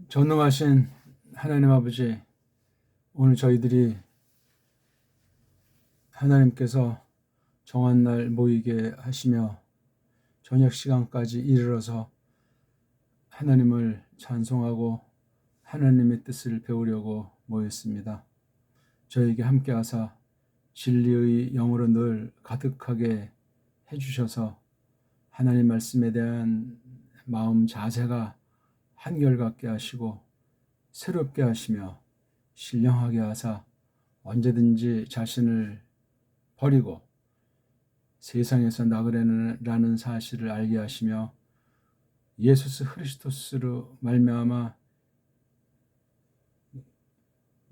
전능하신 하나님 아버지, 오늘 저희들이 하나님께서 정한 날 모이게 하시며 저녁 시간까지 이르러서 하나님을 찬송하고 하나님의 뜻을 배우려고 모였습니다. 저에게 함께 하사 진리의 영으로 늘 가득하게 해주셔서 하나님 말씀에 대한 마음 자세가 한결같게 하시고 새롭게 하시며 신령하게 하사 언제든지 자신을 버리고 세상에서 나그네라는 사실을 알게 하시며 예수 그리스도로 말미암아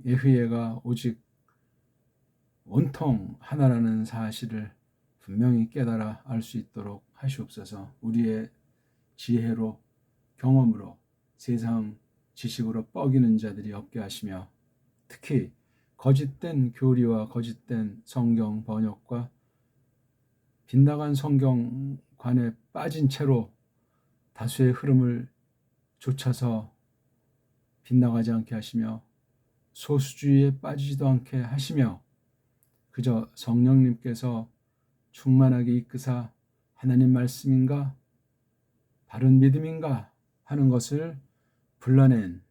예후예가 오직 온통 하나라는 사실을 분명히 깨달아 알 수 있도록 하시옵소서. 우리의 지혜로 경험으로 세상 지식으로 뻐기는 자들이 없게 하시며 특히 거짓된 교리와 거짓된 성경 번역과 빗나간 성경관에 빠진 채로 다수의 흐름을 좇아서 빗나가지 않게 하시며 소수주의에 빠지지도 않게 하시며 그저 성령님께서 충만하게 이끄사 하나님 말씀인가 바른 믿음인가 하는 것을 불러낸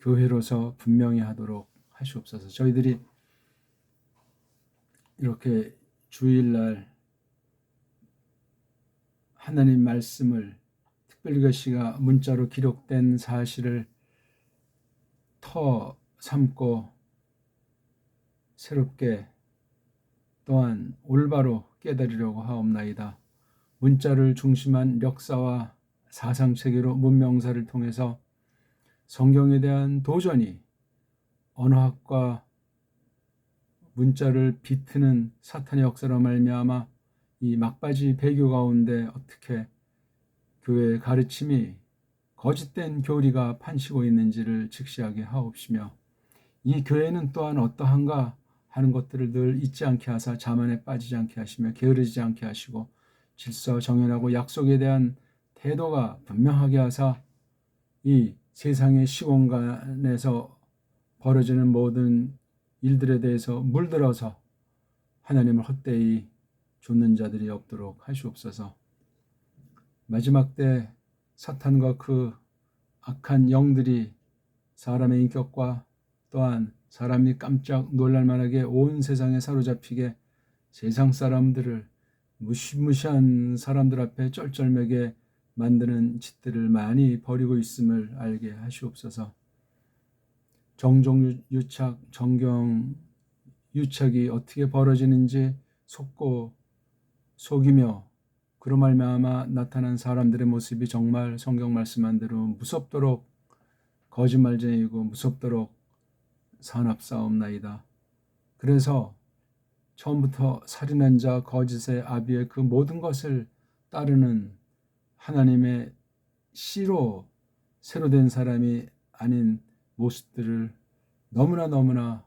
교회로서 분명히 하도록 하시옵소서. 저희들이 이렇게 주일날 하나님 말씀을 특별히 글씨가 문자로 기록된 사실을 터 삼고 새롭게 또한 올바로 깨달으려고 하옵나이다. 문자를 중심한 역사와 사상체계로 문명사를 통해서 성경에 대한 도전이 언어학과 문자를 비트는 사탄의 역사로 말미암아 이 막바지 배교 가운데 어떻게 교회의 가르침이 거짓된 교리가 판치고 있는지를 직시하게 하옵시며 이 교회는 또한 어떠한가 하는 것들을 늘 잊지 않게 하사 자만에 빠지지 않게 하시며 게으르지 않게 하시고 질서 정연하고 약속에 대한 태도가 분명하게 하사 이 세상의 시공간에서 벌어지는 모든 일들에 대해서 물들어서 하나님을 헛되이 좇는 자들이 없도록 하시옵소서. 마지막 때 사탄과 그 악한 영들이 사람의 인격과 또한 사람이 깜짝 놀랄만하게 온 세상에 사로잡히게 세상 사람들을 무시무시한 사람들 앞에 쩔쩔매게 만드는 짓들을 많이 벌이고 있음을 알게 하시옵소서. 정종유착, 정경 유착이 어떻게 벌어지는지 속고 속이며 그로 말미암아 나타난 사람들의 모습이 정말 성경 말씀한 대로 무섭도록 거짓말쟁이고 무섭도록 산업사옵나이다. 그래서 처음부터 살인한 자, 거짓의 아비의 그 모든 것을 따르는 하나님의 씨로 새로 된 사람이 아닌 모습들을 너무나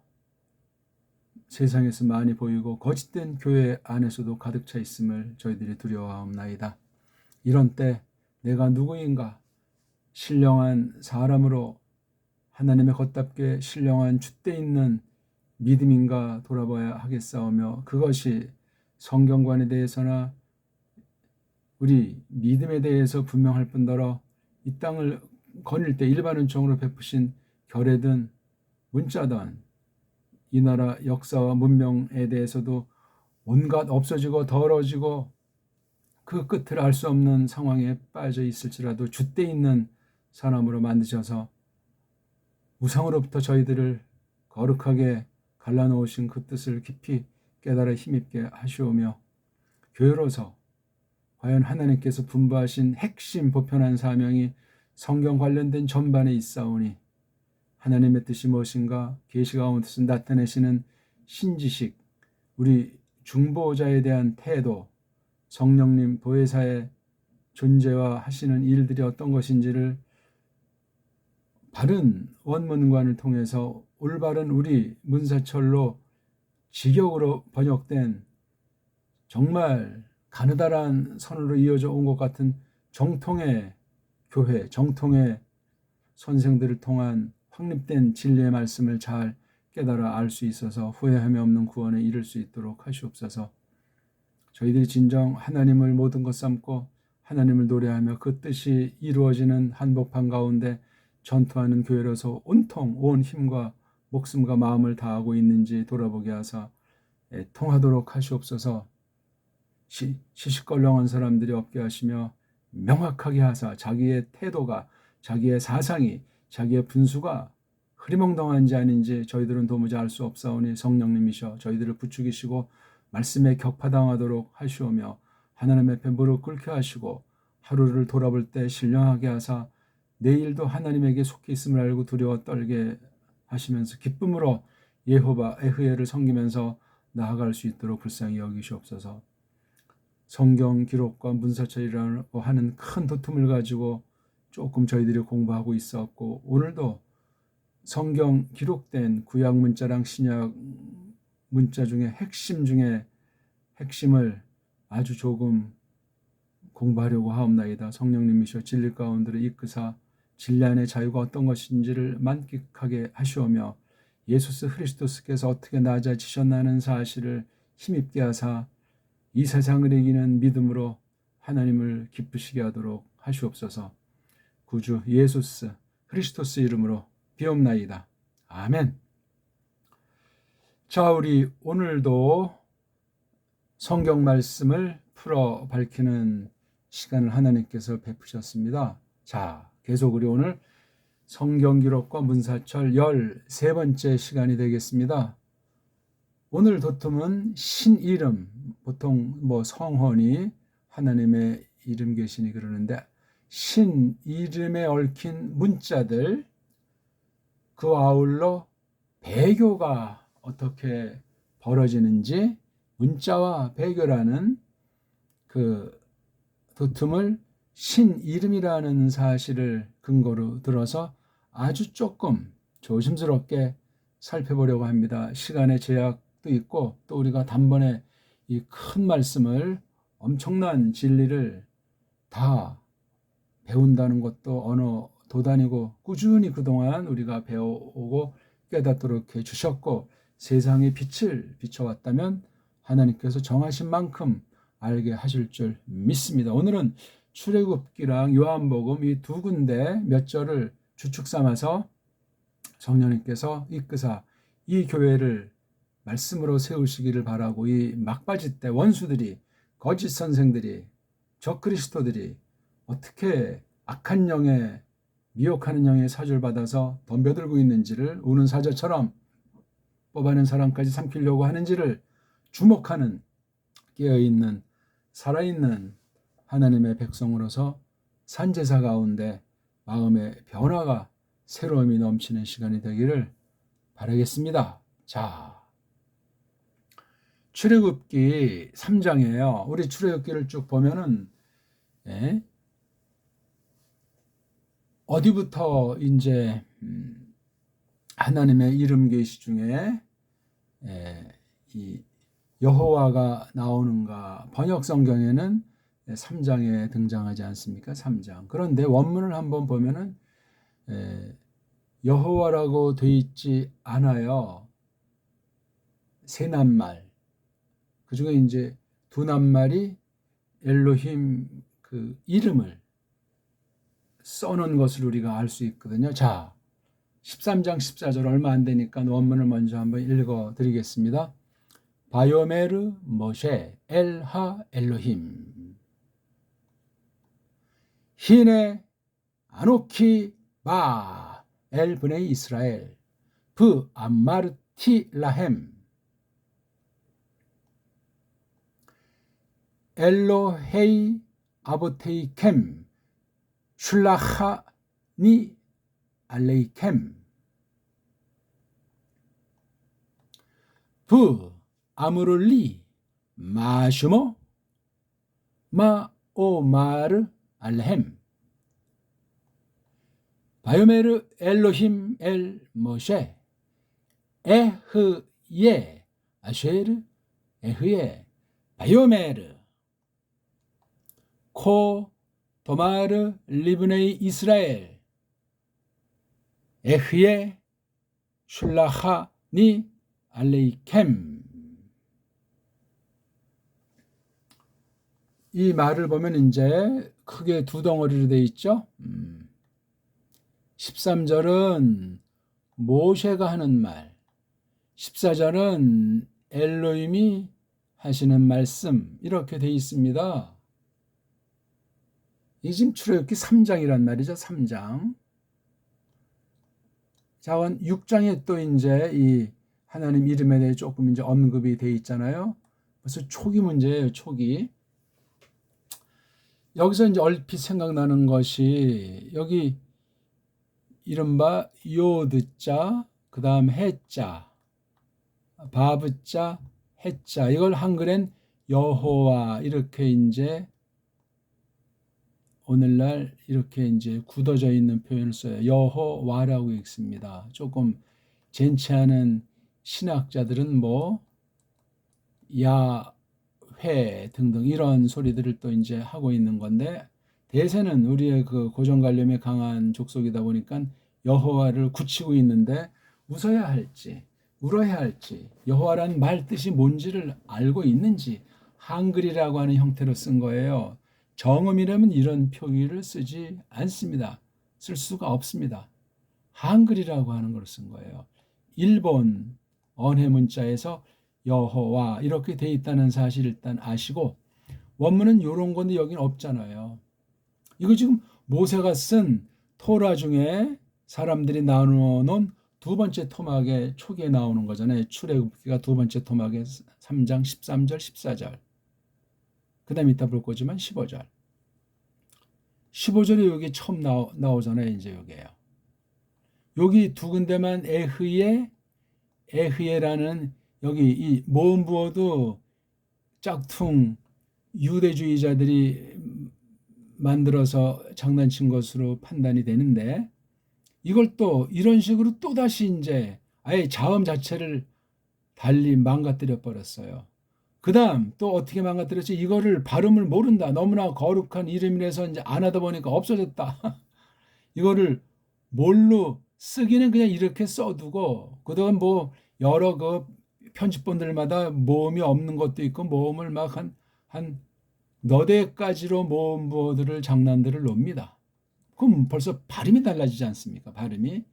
세상에서 많이 보이고 거짓된 교회 안에서도 가득 차 있음을 저희들이 두려워하옵나이다. 이런 때 내가 누구인가 신령한 사람으로 하나님의 걷답게 신령한 줏대 있는 믿음인가 돌아봐야 하겠사오며 그것이 성경관에 대해서나 우리 믿음에 대해서 분명할 뿐더러 이 땅을 거닐 때 일반은총으로 베푸신 결례든 문자든 이 나라 역사와 문명에 대해서도 온갖 없어지고 더러워지고 그 끝을 알 수 없는 상황에 빠져 있을지라도 줏대 있는 사람으로 만드셔서 우상으로부터 저희들을 거룩하게 갈라놓으신 그 뜻을 깊이 깨달아 힘있게 하시오며 교회로서 과연 하나님께서 분부하신 핵심 보편한 사명이 성경 관련된 전반에 있사오니 하나님의 뜻이 무엇인가 계시 가운데서 나타내시는 신지식, 우리 중보자에 대한 태도, 성령님 보혜사의 존재와 하시는 일들이 어떤 것인지를 바른 원문관을 통해서 올바른 우리 문사철로 직역으로 번역된 정말 가느다란 선으로 이어져 온 것 같은 정통의 교회, 정통의 선생들을 통한 확립된 진리의 말씀을 잘 깨달아 알 수 있어서 후회함이 없는 구원에 이를 수 있도록 하시옵소서. 저희들이 진정 하나님을 모든 것 삼고 하나님을 노래하며 그 뜻이 이루어지는 한복판 가운데 전투하는 교회로서 온통 온 힘과 목숨과 마음을 다하고 있는지 돌아보게 하사 통하도록 하시옵소서. 시시껄렁한 사람들이 없게 하시며 명확하게 하사 자기의 태도가, 자기의 사상이, 자기의 분수가 흐리멍덩한지 아닌지 저희들은 도무지 알 수 없사오니 성령님이셔 저희들을 부추기시고 말씀에 격파당하도록 하시오며 하나님 앞에 무릎 꿇게 하시고 하루를 돌아볼 때 신령하게 하사 내일도 하나님에게 속해 있음을 알고 두려워 떨게 하시면서 기쁨으로 예호바 에흐예를 섬기면서 나아갈 수 있도록 불쌍히 여기시옵소서. 성경 기록과 문사철이라고 하는 큰 도tum을 가지고 조금 저희들이 공부하고 있었고 오늘도 성경 기록된 구약 문자랑 신약 문자 중에 핵심을 아주 조금 공부하려고 하옵나이다. 성령님이셔 진리 가운데로 이끄사 진리 안의 자유가 어떤 것인지를 만끽하게 하시오며 예수스 그리스도께서 어떻게 낮아지셨나는 사실을 힘입게 하사 이 세상을 이기는 믿음으로 하나님을 기쁘시게 하도록 하시옵소서. 구주 예수스 그리스도스 이름으로 비옵나이다. 아멘. 자, 우리 오늘도 성경 말씀을 풀어 밝히는 시간을 하나님께서 베푸셨습니다. 자, 계속 우리 오늘 성경 기록과 문사철 13번째 시간이 되겠습니다. 오늘 도tum은 신이름, 보통 성헌이 하나님의 이름 계시니 그러는데 신이름에 얽힌 문자들, 그 아울러 배교가 어떻게 벌어지는지 문자와 배교라는 그 도tum을 신이름이라는 사실을 근거로 들어서 아주 조금 조심스럽게 살펴보려고 합니다. 시간의 제약도 있고 또 우리가 단번에 이 큰 말씀을 엄청난 진리를 다 배운다는 것도 어느 도단이고 꾸준히 그동안 우리가 배워오고 깨닫도록 해주셨고 세상에 빛을 비춰왔다면 하나님께서 정하신 만큼 알게 하실 줄 믿습니다. 오늘은 출애굽기랑 요한복음 이 두 군데 몇 절을 주축 삼아서 성령님께서 이끄사 이 교회를 말씀으로 세우시기를 바라고 이 막바지 때 원수들이 거짓 선생들이 적그리스도들이 어떻게 악한 영에 미혹하는 영의 사주를 받아서 덤벼들고 있는지를 우는 사자처럼 뽑아낸 사람까지 삼키려고 하는지를 주목하는 깨어있는 살아있는 하나님의 백성으로서 산제사 가운데 마음의 변화가 새로움이 넘치는 시간이 되기를 바라겠습니다. 자, 출애굽기 3장이에요. 우리 출애굽기를 쭉 보면은 어디부터 이제 하나님의 이름 계시 중에 이 여호와가 나오는가? 번역 성경에는 3장에 등장하지 않습니까? 3장. 그런데 원문을 한번 보면은 여호와라고 돼 있지 않아요. 세 낱말. 그 중에 이제 두 낱말이 엘로힘 그 이름을 써놓은 것을 우리가 알 수 있거든요. 자, 13장 14절 얼마 안 되니까 원문을 먼저 한번 읽어 드리겠습니다. 바요메르 모셰 엘하 엘로힘 히네 아노키 바 엘브네이 이스라엘 브 암마르티 라헴 엘로헤이 아보테이 캠 슐라하니 알레이캠 브 아무를리 마슈모 마오마르 알레헴 바요메르 엘로힘 엘 모셰 에흐예 아쉐르 에흐예 바요메르 코 도마르 리브네이 이스라엘 에흐예 슐라하니 알레이켐. 이 말을 보면 이제 크게 두 덩어리로 돼 있죠. 13절은 모세가 하는 말, 14절은 엘로힘이 하시는 말씀, 이렇게 돼 있습니다. 이게 지금 출애굽기 3장이란 말이죠. 3장. 자, 6장에 또 이제 이 하나님 이름에 대해 조금 이제 언급이 돼 있잖아요. 그래서 초기 문제예요. 초기. 여기서 이제 얼핏 생각나는 것이 여기 이른바 요드자, 그 다음 해자, 바브자, 해자, 이걸 한글엔 여호와 이렇게 이제 오늘날 이렇게 이제 굳어져 있는 표현을 써요. 여호와라고 읽습니다. 조금 젠치하는 신학자들은 뭐 야회 등등 이런 소리들을 또 이제 하고 있는 건데, 대세는 우리의 그 고정관념에 강한 족속이다 보니까 여호와를 굳히고 있는데, 웃어야 할지 울어야 할지, 여호와라는 말 뜻이 뭔지를 알고 있는지 한글이라고 하는 형태로 쓴 거예요. 정음이라면 이런 표기를 쓰지 않습니다. 쓸 수가 없습니다. 한글이라고 하는 걸 쓴 거예요. 일본 언해 문자에서 여호와 이렇게 돼 있다는 사실 일단 아시고, 원문은 이런 건데 여기는 없잖아요. 이거 지금 모세가 쓴 토라 중에 사람들이 나누어 놓은 두 번째 토막의 초기에 나오는 거잖아요. 출애굽기가 두 번째 토막의 3장 13절 14절. 그 다음에 이따 볼 거지만 15절. 15절에 여기 처음 나오잖아요. 이제 여기에요. 여기 두 군데만 에흐예라는 여기 이 모음 부어도 짝퉁 유대주의자들이 만들어서 장난친 것으로 판단이 되는데, 이걸 또 이런 식으로 또다시 이제 아예 자음 자체를 달리 망가뜨려 버렸어요. 그 다음 또 어떻게 망가뜨렸지? 이거를 발음을 모른다. 너무나 거룩한 이름이라서 이제 안 하다 보니까 없어졌다. 이거를 뭘로 쓰기는 그냥 이렇게 써두고, 그동안 뭐 여러 그 편집본들마다 모음이 없는 것도 있고 모음을 막 한 너댓 가지로 모음 부호들을 장난들을 놉니다. 그럼 벌써 발음이 달라지지 않습니까? 발음이.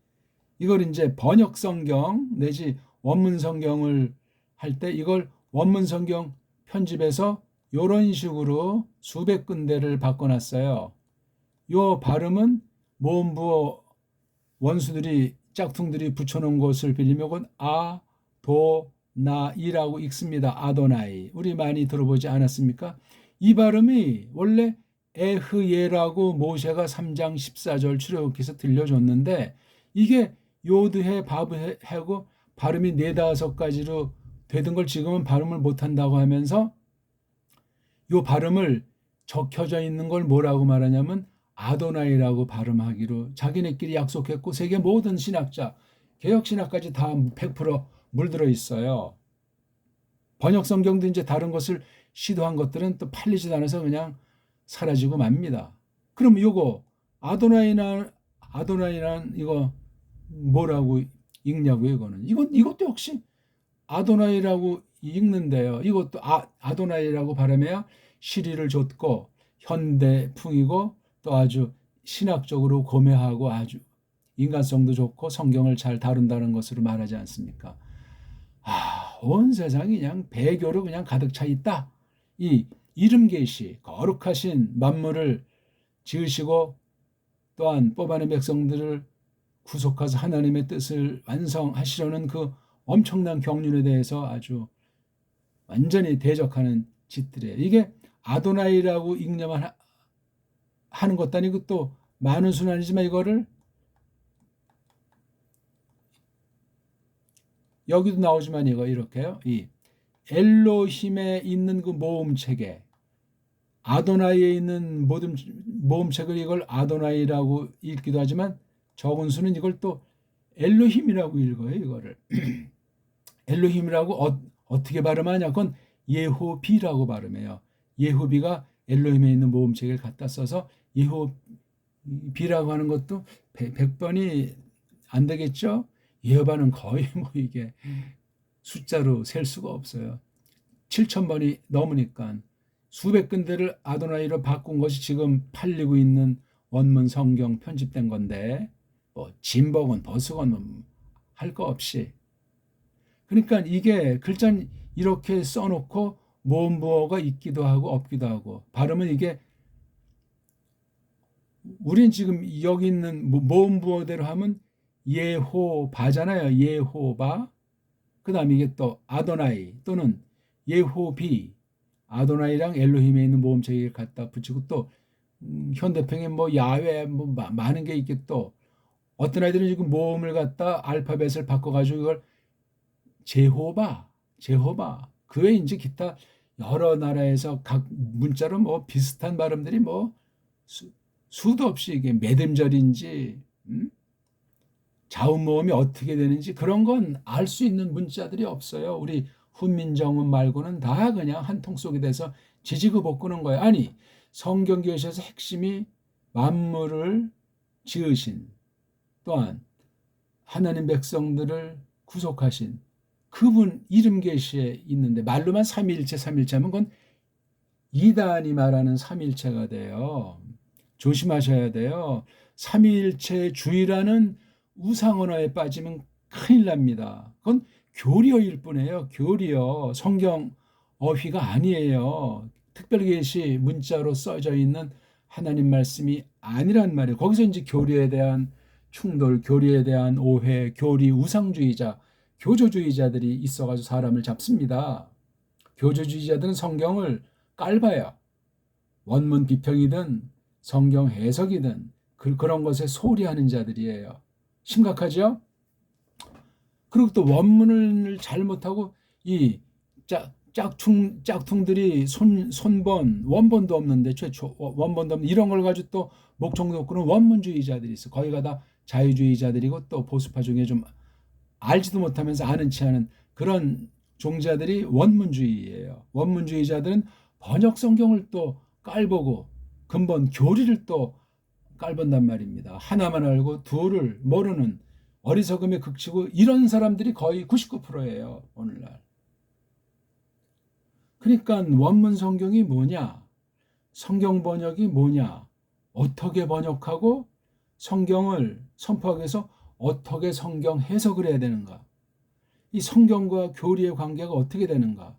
이걸 이제 번역 성경 내지 원문 성경을 할 때 이걸 원문 성경 편집해서 이런 식으로 수백 군데를 바꿔놨어요. 요 발음은 모음 부호 원수들이 짝퉁들이 붙여놓은 것을 빌리면 그건 아도나이라고 읽습니다. 아도나이. 우리 많이 들어보지 않았습니까? 이 발음이 원래 에흐예라고 모세가 3장 14절 출애굽기에서 들려줬는데, 이게 요드해 바브해고 발음이 4-5가지로 되던 걸 지금은 발음을 못한다고 하면서 요 발음을 적혀져 있는 걸 뭐라고 말하냐면 아도나이라고 발음하기로 자기네끼리 약속했고, 세계 모든 신학자, 개혁신학까지 다 100% 물들어 있어요. 번역 성경도 이제 다른 것을 시도한 것들은 또 팔리지도 않아서 그냥 사라지고 맙니다. 그럼 이거 아도나이란 이거 뭐라고 읽냐고요? 이것도 역시 아도나이라고 읽는데요. 이것도 아도나이라고 발음해야 시리를 줬고 현대풍이고 또 아주 신학적으로 고매하고 아주 인간성도 좋고 성경을 잘 다룬다는 것으로 말하지 않습니까? 온 세상이 그냥 배교로 그냥 가득 차 있다. 이 이름 계시 거룩하신 만물을 지으시고 또한 뽑아낸 백성들을 구속해서 하나님의 뜻을 완성하시려는 그 엄청난 경륜에 대해서 아주 완전히 대적하는 짓들이에요. 이게 아도나이라고 읽냐만 하는 것도 아니고 또 많은 수는 아니지만 이거를 여기도 나오지만 이거 이렇게요. 이 엘로힘에 있는 그 모음체계, 아도나이에 있는 모든 모음책을 이걸 아도나이라고 읽기도 하지만 적은 수는 이걸 또 엘로힘이라고 읽어요. 이거를 엘로힘이라고 어떻게 발음하냐? 그건 예호비라고 발음해요. 예호비가 엘로힘에 있는 모음책을 갖다 써서 예호비라고 하는 것도 100번이 안 되겠죠? 예호바는 거의 뭐 이게 숫자로 셀 수가 없어요. 7,000번이 넘으니까 수백 군데를 아도나이로 바꾼 것이 지금 팔리고 있는 원문 성경 편집된 건데 뭐 진버건 버스건 할 거 없이, 그러니까 이게 글자는 이렇게 써놓고 모음부어가 있기도 하고 없기도 하고, 발음은 이게 우린 지금 여기 있는 모음부어대로 하면 예호바잖아요. 예호바. 그 다음에 이게 또 아도나이 또는 예호비, 아도나이랑 엘로힘에 있는 모음체를 갖다 붙이고, 또 현대평에 뭐 야외 뭐 많은 게 있겠. 또 어떤 아이들은 지금 모음을 갖다 알파벳을 바꿔가지고 이걸 제호바 그 외에 이제 기타 여러 나라에서 각 문자로 뭐 비슷한 발음들이 뭐 수도 없이 이게 매듭절인지 자음모음이 어떻게 되는지 그런 건 알 수 있는 문자들이 없어요. 우리 훈민정음 말고는 다 그냥 한 통 속에 대해서 지지고 볶는 거예요. 아니, 성경 계시에서 핵심이 만물을 지으신, 또한 하나님 백성들을 구속하신 그분 이름 계시에 있는데, 말로만 삼위일체 하면 그건 이단이 말하는 삼위일체가 돼요. 조심하셔야 돼요. 삼위일체 주의라는 우상 언어에 빠지면 큰일 납니다. 그건 교리어일 뿐이에요. 교리어, 성경 어휘가 아니에요. 특별계시 문자로 써져 있는 하나님 말씀이 아니란 말이에요. 거기서 이제 교리에 대한 충돌, 교리에 대한 오해, 교리 우상주의자, 교조주의자들이 있어가지고 사람을 잡습니다. 교조주의자들은 성경을 깔봐요. 원문 비평이든 성경 해석이든 그런 것에 소리하는 자들이에요. 심각하죠? 그리고 또 원문을 잘못하고 이 짝퉁들이 손번, 원본도 없는데 최초 원본도 없는 이런 걸 가지고 또 목청 놓고는 원문주의자들이 있어. 거기가 다 자유주의자들이고 또 보수파 중에 좀 알지도 못하면서 아는 체하는 그런 종자들이 원문주의예요. 원문주의자들은 번역 성경을 또 깔보고 근본 교리를 또 깔본단 말입니다. 하나만 알고 둘을 모르는 어리석음에 극치고 이런 사람들이 거의 99%예요. 오늘날. 그러니까 원문 성경이 뭐냐? 성경 번역이 뭐냐? 어떻게 번역하고 성경을 선포하기 위해서 어떻게 성경 해석을 해야 되는가? 이 성경과 교리의 관계가 어떻게 되는가?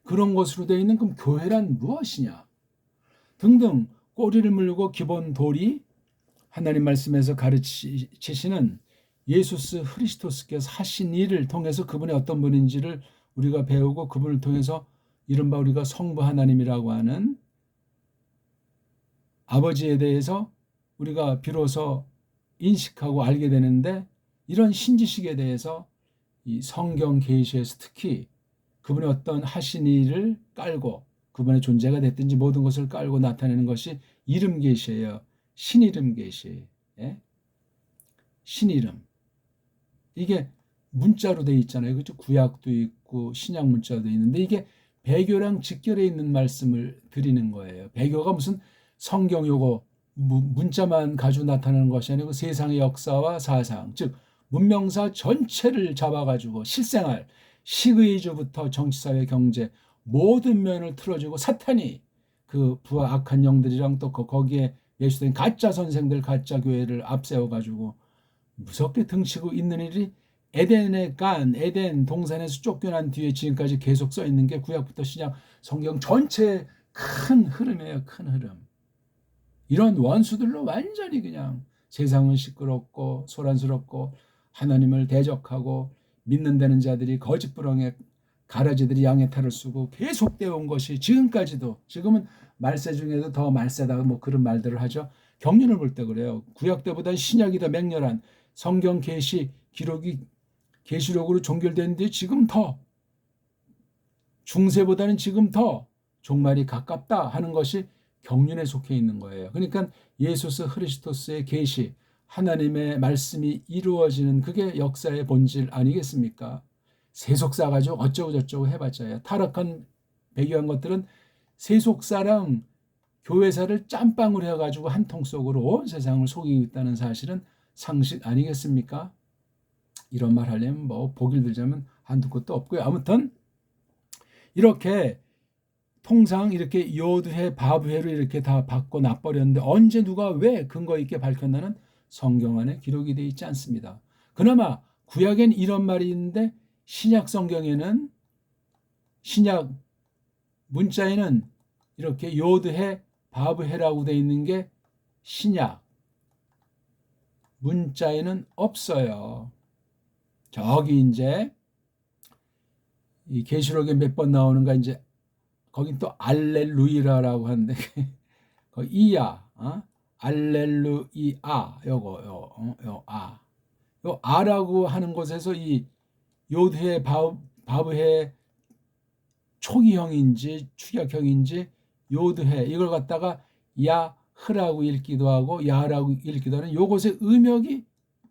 그런 것으로 되어 있는 그럼 교회란 무엇이냐? 등등 꼬리를 물고 기본 도리, 하나님 말씀에서 가르치시는 예수스 크리스토스께서 하신 일을 통해서 그분이 어떤 분인지를 우리가 배우고 그분을 통해서 이른바 우리가 성부 하나님이라고 하는 아버지에 대해서 우리가 비로소 인식하고 알게 되는데, 이런 신지식에 대해서 이 성경 계시에서 특히 그분의 어떤 하신 일을 깔고 그분의 존재가 됐든지 모든 것을 깔고 나타내는 것이 이름 계시예요. 신이름 계시. 예? 신이름. 이게 문자로 되어 있잖아요. 그렇죠? 구약도 있고 신약 문자도 있는데 이게 배교랑 직결해 있는 말씀을 드리는 거예요. 배교가 무슨 성경 요거 문자만 가지고 나타나는 것이 아니고 세상의 역사와 사상, 즉 문명사 전체를 잡아가지고 실생활, 시의주부터 정치사회 경제 모든 면을 틀어주고, 사탄이 그 부하 악한 영들이랑 또 거기에 예수된 가짜 선생들, 가짜 교회를 앞세워가지고 무섭게 등치고 있는 일이 에덴의 에덴 동산에서 쫓겨난 뒤에 지금까지 계속 써 있는 게 구약부터 신약 성경 전체의 큰 흐름이에요. 큰 흐름. 이런 원수들로 완전히 그냥 세상은 시끄럽고 소란스럽고 하나님을 대적하고 믿는다는 자들이 거짓부렁에 가라지들이 양의 탈을 쓰고 계속되어 온 것이 지금까지도, 지금은 말세 중에도 더 말세다 뭐 그런 말들을 하죠. 경륜을 볼 때 그래요. 구약 때보다 신약이 더 맹렬한 성경 계시 기록이 계시록으로 종결되는데 지금 더 중세보다는 지금 더 종말이 가깝다 하는 것이 경륜에 속해 있는 거예요. 그러니까 예수스 크리스토스의 계시, 하나님의 말씀이 이루어지는 그게 역사의 본질 아니겠습니까? 세속사 가지고 어쩌고 저쩌고 해봤자요. 타락한 배교한 것들은 세속사랑 교회사를 짬빵을 해가지고 한 통 속으로 온 세상을 속이고 있다는 사실은 상식 아니겠습니까? 이런 말 하려면 뭐 보기를 들자면 한두 곳도 없고요. 아무튼 이렇게 통상 이렇게 요드해 바브해로 이렇게 다 바꿔 놔버렸는데 언제 누가 왜 근거 있게 밝혔나는 성경 안에 기록이 되어 있지 않습니다. 그나마 구약엔 이런 말이 있는데 신약 성경에는 신약 문자에는 이렇게 요드해 바브해라고 되어 있는 게 신약 문자에는 없어요. 저기 이제 이 계시록에 몇 번 나오는가 이제 거긴 또 알렐루이라라고 하는데 거 이야 알렐루이아 요거 요 아라고 하는 곳에서 이 요드해 바브해 초기형인지 축약형인지 요드해 이걸 갖다가 야흐라고 읽기도 하고 야라고 읽기도 하는 요것의 음역이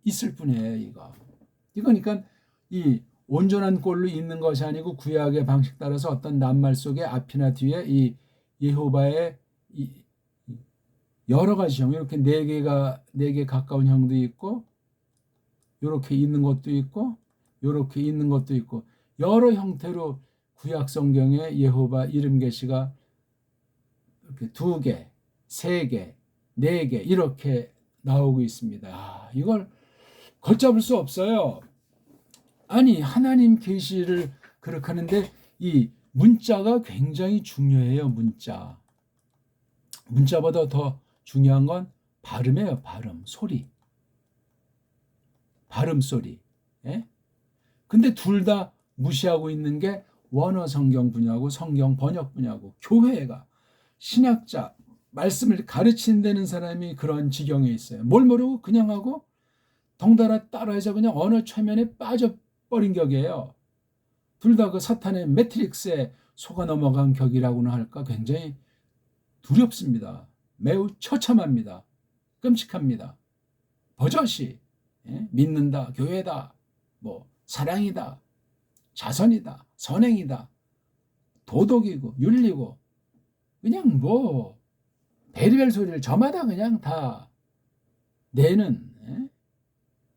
있을 뿐이에요. 이거니까 이 온전한 꼴로 있는 것이 아니고 구약의 방식 따라서 어떤 낱말 속에 앞이나 뒤에 이 예호바의 이 여러 가지 형 이렇게 네 개 가까운 형도 있고 이렇게 있는 것도 있고 이렇게 있는 것도 있고 여러 형태로 구약 성경에 예호바 이름 계시가 이렇게 2개, 3개, 4개 이렇게 나오고 있습니다. 이걸 걷잡을 수 없어요. 아니 하나님 계시를 그렇게 하는데 이 문자가 굉장히 중요해요. 문자보다 더 중요한 건 발음이에요. 소리. 발음 소리. 예? 근데 둘 다 무시하고 있는 게 원어 성경 분야고 성경 번역 분야고 교회가 신학자 말씀을 가르친다는 사람이 그런 지경에 있어요. 뭘 모르고 그냥 하고 덩달아 따라해서 그냥 언어 최면에 빠져버린 격이에요. 둘 다 그 사탄의 매트릭스에 속아 넘어간 격이라고나 할까 굉장히 두렵습니다. 매우 처참합니다. 끔찍합니다. 버젓이 믿는다, 교회다, 뭐 사랑이다, 자선이다, 선행이다, 도덕이고 윤리고 그냥 뭐 베리벨 소리를 저마다 그냥 다 내는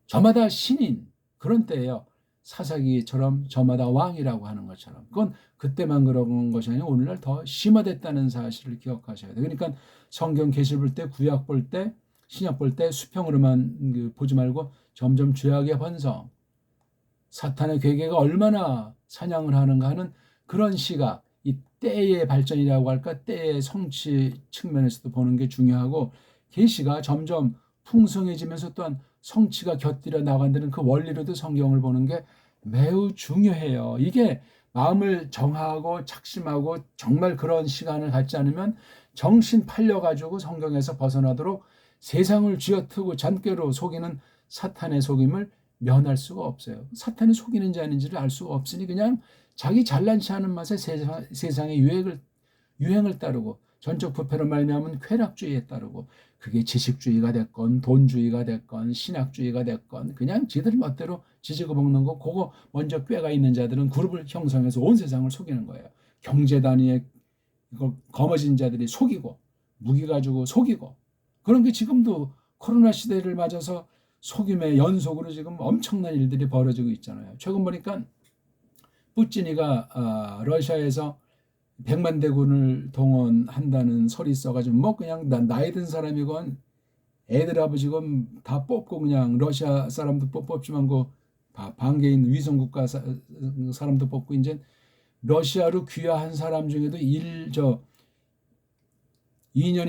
저마다 신인 그런 때예요. 사사기처럼 저마다 왕이라고 하는 것처럼 그건 그때만 그런 것이 아니라 오늘날 더 심화됐다는 사실을 기억하셔야 돼요. 그러니까 성경 계시를 볼 때 구약 볼 때 신약 볼 때 수평으로만 보지 말고 점점 죄악의 번성 사탄의 괴계가 얼마나 사냥을 하는가 하는 그런 시각 이 때의 발전이라고 할까 때의 성취 측면에서도 보는 게 중요하고 계시가 점점 풍성해지면서 또한 성취가 곁들여 나간다는 그 원리로도 성경을 보는 게 매우 중요해요. 이게 마음을 정하고 착심하고 정말 그런 시간을 갖지 않으면 정신 팔려가지고 성경에서 벗어나도록 세상을 쥐어트고 잔꾀로 속이는 사탄의 속임을 면할 수가 없어요. 사탄이 속이는지 아닌지를 알 수가 없으니 그냥 자기 잘난 체 하는 맛에 세상의 유행을 따르고 전적 부패로 말미암은 쾌락주의에 따르고 그게 지식주의가 됐건 돈주의가 됐건 신학주의가 됐건 그냥 지들 멋대로 지지고 먹는 거 그거 먼저 꾀가 있는 자들은 그룹을 형성해서 온 세상을 속이는 거예요. 경제 단위에 이거 거머쥔 자들이 속이고 무기 가지고 속이고 그런 게 지금도 코로나 시대를 맞아서 속임의 연속으로 지금 엄청난 일들이 벌어지고 있잖아요. 최근 보니까 푸틴이가 러시아에서 100만 대군을 동원한다는 설이 있어가지고 뭐 그냥 나이 든 사람이건 애들 아버지건 다 뽑고 그냥 러시아 사람도 뽑지만 그 반개인 위성국가 사람도 뽑고 이제 러시아로 귀화한 사람 중에도 2년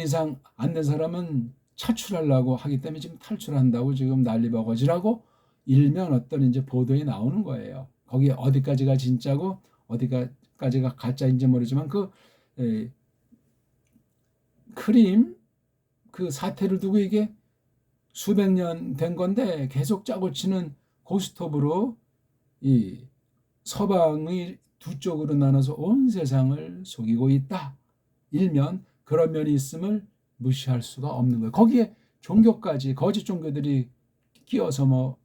이상 안 된 사람은 차출하려고 하기 때문에 지금 탈출한다고 지금 난리버거지라고 일면 어떤 이제 보도에 나오는 거예요. 거기 어디까지가 진짜고 어디까지가 가짜인지 모르지만 그 크림 그 사태를 두고 이게 수백 년 된 건데 계속 짜고 치는 고스톱으로 이 서방의 두 쪽으로 나눠서 온 세상을 속이고 있다. 일면 그런 면이 있음을 무시할 수가 없는 거예요. 거기에 종교까지 거짓 종교들이 끼어서 뭐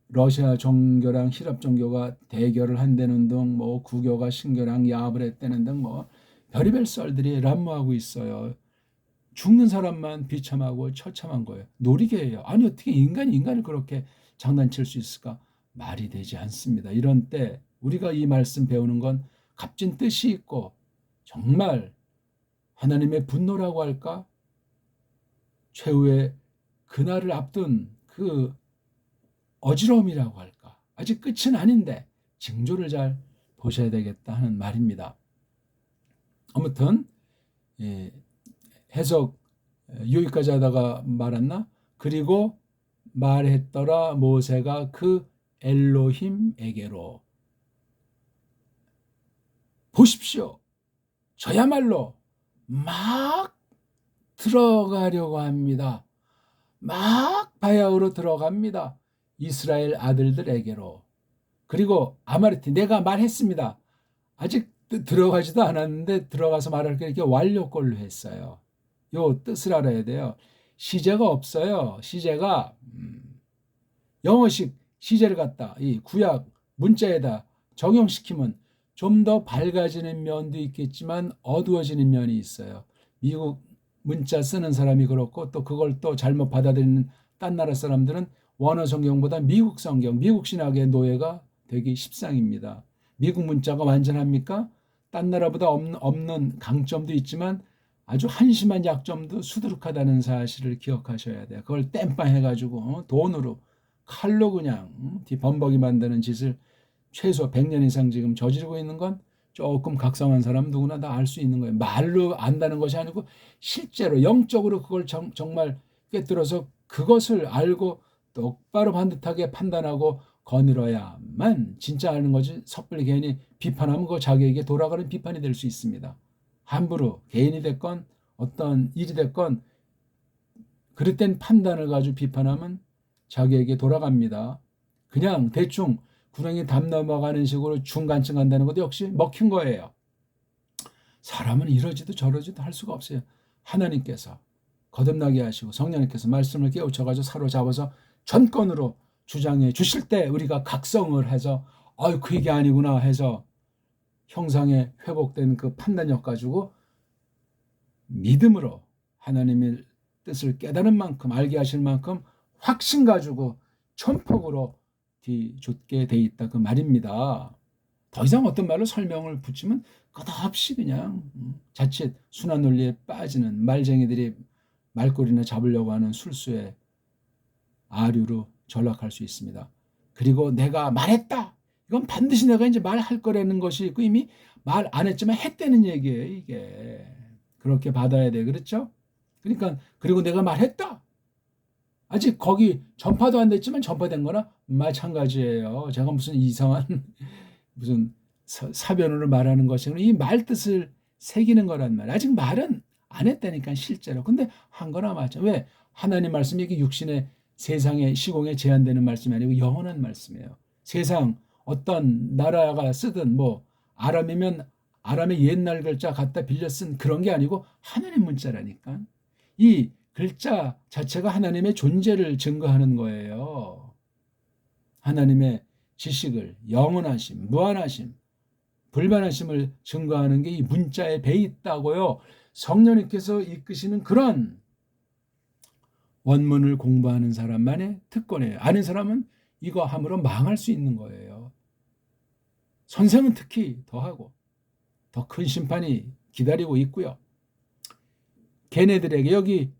러시아 종교랑 히랍 종교가 대결을 한다는 등 뭐 구교가 신교랑 야합을 했다는 등 뭐 별의별 썰들이 난무하고 있어요. 죽는 사람만 비참하고 처참한 거예요. 놀이개예요. 아니 어떻게 인간을 그렇게 장난칠 수 있을까? 말이 되지 않습니다. 이런 때 우리가 이 말씀 배우는 건 값진 뜻이 있고 정말 하나님의 분노라고 할까? 최후의 그날을 앞둔 그 어지러움이라고 할까? 아직 끝은 아닌데 징조를 잘 보셔야 되겠다 하는 말입니다. 아무튼 해석 여기까지 하다가 말았나? 그리고 말했더라 모세가 그 엘로힘에게로. 보십시오. 저야말로 막 들어가려고 합니다. 막 바야흐로 들어갑니다. 이스라엘 아들들에게로. 그리고 아마르티 내가 말했습니다. 아직 들어가지도 않았는데 들어가서 말할 게 이렇게 완료꼴로 했어요. 요 뜻을 알아야 돼요. 시제가 없어요. 시제가 영어식 시제를 갖다 이 구약 문자에다 적용시키면 좀 더 밝아지는 면도 있겠지만 어두워지는 면이 있어요. 미국 문자 쓰는 사람이 그렇고 또 그걸 또 잘못 받아들이는 딴 나라 사람들은 원어 성경보다 미국 성경, 미국 신학의 노예가 되기 십상입니다. 미국 문자가 완전합니까? 딴 나라보다 없는 강점도 있지만 아주 한심한 약점도 수두룩하다는 사실을 기억하셔야 돼요. 그걸 땜빵 해가지고 돈으로 칼로 그냥 뒤범벅이 만드는 짓을 최소 100년 이상 지금 저지르고 있는 건 조금 각성한 사람 누구나 다 알 수 있는 거예요. 말로 안다는 것이 아니고 실제로 영적으로 그걸 정말 꿰뚫어서 그것을 알고 똑바로 반듯하게 판단하고 거닐어야만 진짜 아는 거지. 섣불리 괜히 비판하면 그거 자기에게 돌아가는 비판이 될 수 있습니다. 함부로 개인이 됐건 어떤 일이 됐건 그릇된 판단을 가지고 비판하면 자기에게 돌아갑니다. 그냥 대충 구렁이 담 넘어가는 식으로 중간층 간다는 것도 역시 먹힌 거예요. 사람은 이러지도 저러지도 할 수가 없어요. 하나님께서 거듭나게 하시고 성령님께서 말씀을 깨우쳐가지고 사로잡아서 전권으로 주장해 주실 때 우리가 각성을 해서 그 얘기 아니구나 해서 형상에 회복된 그 판단력 가지고 믿음으로 하나님의 뜻을 깨달은 만큼 알게 하실 만큼 확신 가지고 천폭으로 뒤쫓게 돼 있다 그 말입니다. 더 이상 어떤 말로 설명을 붙이면 끝없이 그냥 자칫 순환 논리에 빠지는 말쟁이들이 말꼬리나 잡으려고 하는 술수의 아류로 전락할 수 있습니다. 그리고 내가 말했다. 이건 반드시 내가 이제 말할 거라는 것이 있고 이미 말 안 했지만 했다는 얘기예요. 이게 그렇게 받아야 돼. 그렇죠? 그러니까 그리고 내가 말했다. 아직 거기 전파도 안 됐지만 전파된 거나 마찬가지예요. 제가 무슨 이상한 무슨 사변으로 말하는 것이 이 말 뜻을 새기는 거란 말이에요. 아직 말은 안 했다니까 실제로. 근데 한 거나 맞죠. 왜? 하나님 말씀이 이게 육신의 세상의 시공에 제한되는 말씀이 아니고 영원한 말씀이에요. 세상 어떤 나라가 쓰든 뭐 아람이면 아람의 옛날 글자 갖다 빌려 쓴 그런 게 아니고 하나님 문자라니까. 이 글자 자체가 하나님의 존재를 증거하는 거예요. 하나님의 지식을 영원하심, 무한하심, 불변하심을 증거하는 게 이 문자에 배 있다고요. 성령님께서 이끄시는 그런 원문을 공부하는 사람만의 특권이에요. 아는 사람은 이거 함으로 망할 수 있는 거예요. 선생은 특히 더하고 더 큰 심판이 기다리고 있고요. 걔네들에게 여기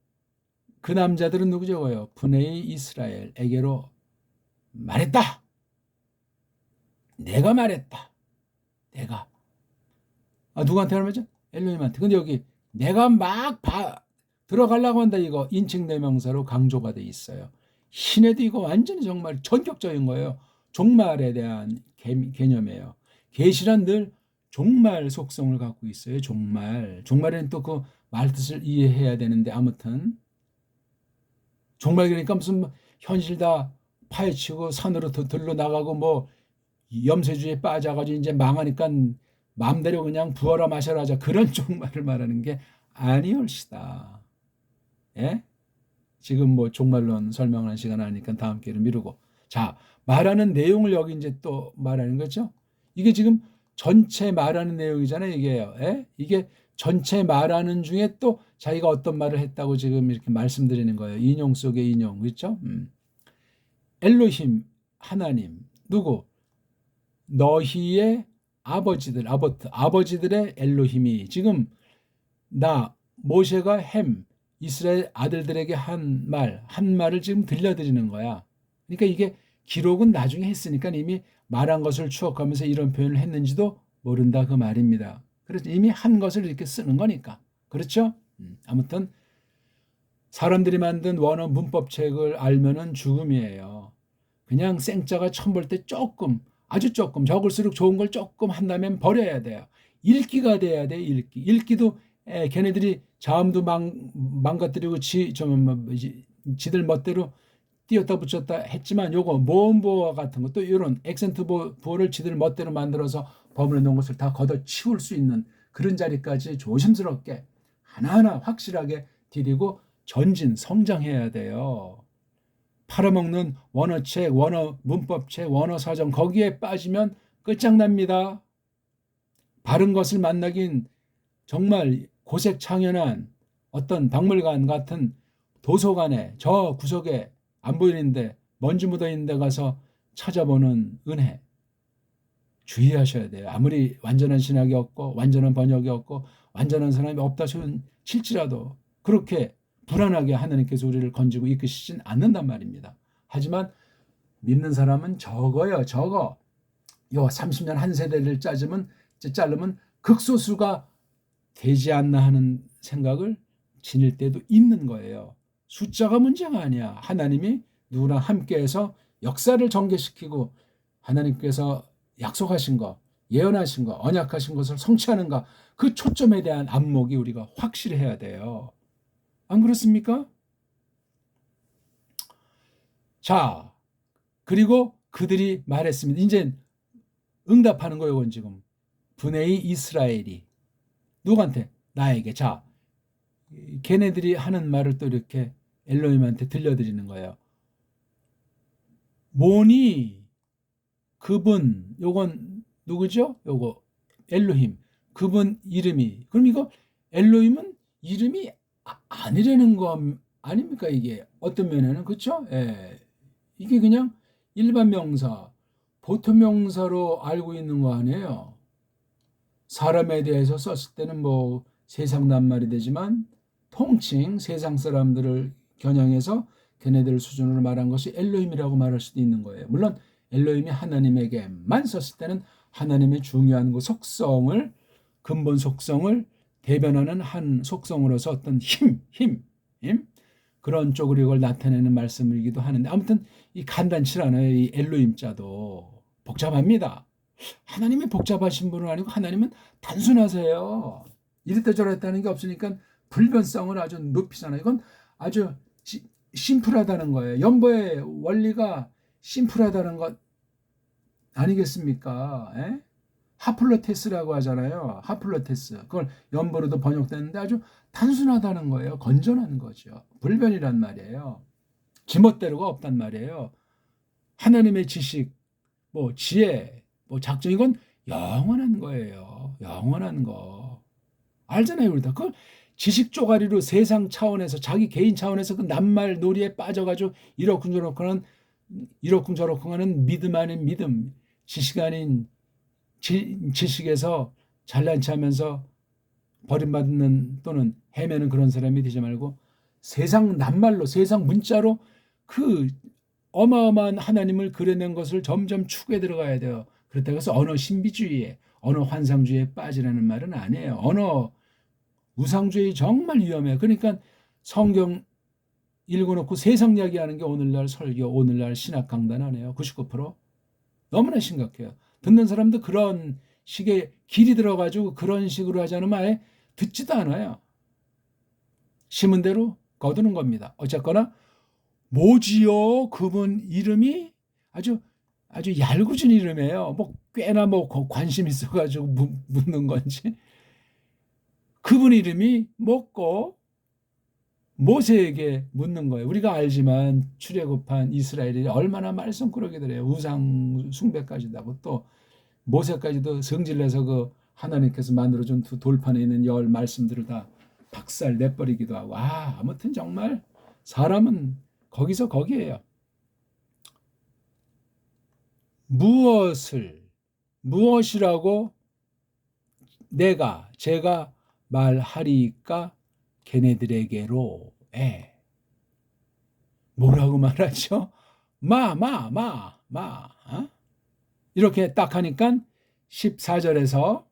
그 남자들은 누구죠? 브네이 이스라엘에게로 말했다. 내가 말했다. 내가. 누구한테 말하죠? 엘로힘한테. 근데 여기 내가 막 들어가려고 한다 이거 인칭대명사로 강조가 돼 있어요. 신에도 이거 완전히 정말 전격적인 거예요. 종말에 대한 개념이에요. 계시란 늘 종말 속성을 갖고 있어요. 종말에는 또 그 말뜻을 이해해야 되는데 아무튼 종말 그러니까 무슨 현실 다 파헤치고 산으로 들러 나가고 뭐 염세주의에 빠져가지고 이제 망하니까 마음대로 그냥 부어라 마셔라 하자 그런 종말을 말하는 게 아니올시다. 예? 지금 뭐 종말론 설명하는 시간 아니니까 다음 기회를 미루고. 자, 말하는 내용을 여기 이제 또 말하는 거죠. 이게 지금 전체 말하는 내용이잖아요. 이게요. 예? 이게 전체 말하는 중에 또 자기가 어떤 말을 했다고 지금 이렇게 말씀드리는 거예요. 인용 속의 인용. 그렇죠? 엘로힘 하나님 누구? 너희의 아버지들의 엘로힘이 지금 모세가 이스라엘 아들들에게 한 말을 지금 들려드리는 거야. 그러니까 이게 기록은 나중에 했으니까 이미 말한 것을 추억하면서 이런 표현을 했는지도 모른다 그 말입니다. 그래서 이미 한 것을 이렇게 쓰는 거니까. 그렇죠? 아무튼 사람들이 만든 원어 문법책을 알면은 죽음이에요. 그냥 생자가 처음 볼 때 아주 조금 적을수록 좋은 걸 조금 한다면 버려야 돼요. 읽기가 돼야 돼. 읽기도 걔네들이 자음도 망가뜨리고 지들 멋대로 띄었다 붙였다 했지만 요거 모음보어 같은 것도 이런 액센트 보어를 지들 멋대로 만들어서 버무려 놓은 것을 다 걷어치울 수 있는 그런 자리까지 조심스럽게 하나하나 확실하게 디디고 성장해야 돼요. 팔아먹는 원어책, 원어 문법책, 원어 사전 거기에 빠지면 끝장납니다. 바른 것을 만나긴 정말 고색창연한 어떤 박물관 같은 도서관에 저 구석에 안 보이는데 먼지 묻어있는 데 가서 찾아보는 은혜. 주의하셔야 돼요. 아무리 완전한 신학이 없고 완전한 번역이 없고 완전한 사람이 없다 칠지라도 그렇게 불안하게 하나님께서 우리를 건지고 이끄시진 않는단 말입니다. 하지만 믿는 사람은 적어. 요 30년 한 세대를 자르면 극소수가 되지 않나 하는 생각을 지닐 때도 있는 거예요. 숫자가 문제가 아니야. 하나님이 누구나 함께해서 역사를 전개시키고 하나님께서 약속하신 거, 예언하신 거, 언약하신 것을 성취하는가 그 초점에 대한 안목이 우리가 확실해야 돼요. 안 그렇습니까? 자, 그리고 그들이 말했습니다. 이제 응답하는 거예요. 이건 지금 브네이 이스라엘이 누구한테? 나에게. 자, 걔네들이 하는 말을 또 이렇게 엘로힘한테 들려드리는 거예요. 모니 그분 요건 누구죠? 요거 엘로힘 그분 이름이 그럼 이거 엘로힘은 이름이 아니라는 거 아닙니까? 이게 어떤 면에는 그렇죠? 예. 이게 그냥 일반 명사 보통 명사로 알고 있는 거 아니에요. 사람에 대해서 썼을 때는 뭐 세상 낱말이 되지만 통칭 세상 사람들을 겨냥해서 걔네들 수준으로 말한 것이 엘로힘이라고 말할 수도 있는 거예요. 물론 엘로힘이 하나님에게만 썼을 때는 하나님의 중요한 그 속성을 근본 속성을 대변하는 한 속성으로서 어떤 힘 그런 쪽으로 이걸 나타내는 말씀이기도 하는데 아무튼 이 간단치 않아요. 이 엘로힘 자도 복잡합니다. 하나님이 복잡하신 분은 아니고 하나님은 단순하세요. 이랬다 저랬다는 게 없으니까 불변성을 아주 높이잖아요. 이건 아주 심플하다는 거예요. 연보의 원리가 심플하다는 것 아니겠습니까? 에? 하플로테스라고 하잖아요. 하플로테스. 그걸 연보로도 번역됐는데 아주 단순하다는 거예요. 건전한 거죠. 불변이란 말이에요. 지멋대로가 없단 말이에요. 하나님의 지식, 뭐 지혜, 뭐 작정 이건 영원한 거예요. 영원한 거. 알잖아요, 우리 다. 그걸 지식 쪼가리로 세상 차원에서 자기 개인 차원에서 그 낱말 놀이에 빠져가지고 이러쿵저러쿵 하는 믿음 아닌 믿음, 지식 아닌 지식에서 잘난 체하면서 버림받는 또는 헤매는 그런 사람이 되지 말고 세상 낱말로 세상 문자로 그 어마어마한 하나님을 그려낸 것을 점점 추구해 들어가야 돼요. 그렇다고 해서 언어 신비주의에 언어 환상주의에 빠지라는 말은 아니에요. 언어 우상주의 정말 위험해요. 그러니까 성경 읽어놓고 세상 이야기하는 게 오늘날 설교, 오늘날 신학 강단 아니에요. 99% 너무나 심각해요. 듣는 사람도 그런 식의 길이 들어가지고 그런 식으로 하지 않으면 아예 듣지도 않아요. 심은 대로 거두는 겁니다. 어쨌거나 뭐지요? 그분 이름이 아주 얄궂은 이름이에요. 뭐 꽤나 뭐 관심 있어가지고 묻는 건지. 그분 이름이 뭐고 모세에게 묻는 거예요. 우리가 알지만 출애굽한 이스라엘이 얼마나 말썽꾸러기들이에요. 우상 숭배까지도 하고 또 모세까지도 성질내서 그 하나님께서 만들어준 두 돌판에 있는 열 말씀들을 다 박살 내버리기도 하고 아무튼 정말 사람은 거기서 거기에요. 무엇이라고 제가 말하리까 걔네들에게로. 뭐라고 말하죠? 이렇게 딱 하니까 14절에서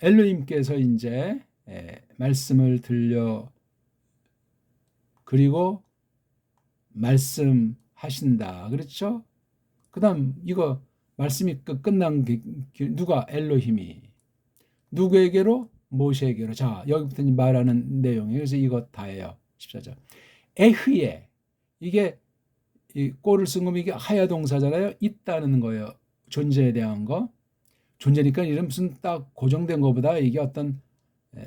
엘로힘께서 이제 말씀을 들려 그리고 말씀하신다. 그렇죠? 그 다음 이거 말씀이 끝난 게 누가? 엘로힘이. 누구에게로? 모세에게로. 자, 여기부터 말하는 내용이에요. 그래서 이것 다예요. 14절. 에흐에. 이게 이 꼬를 쓴 거면 이게 하야 동사잖아요. 있다는 거예요. 존재에 대한 거. 존재니까 이런 무슨 딱 고정된 것보다 이게 어떤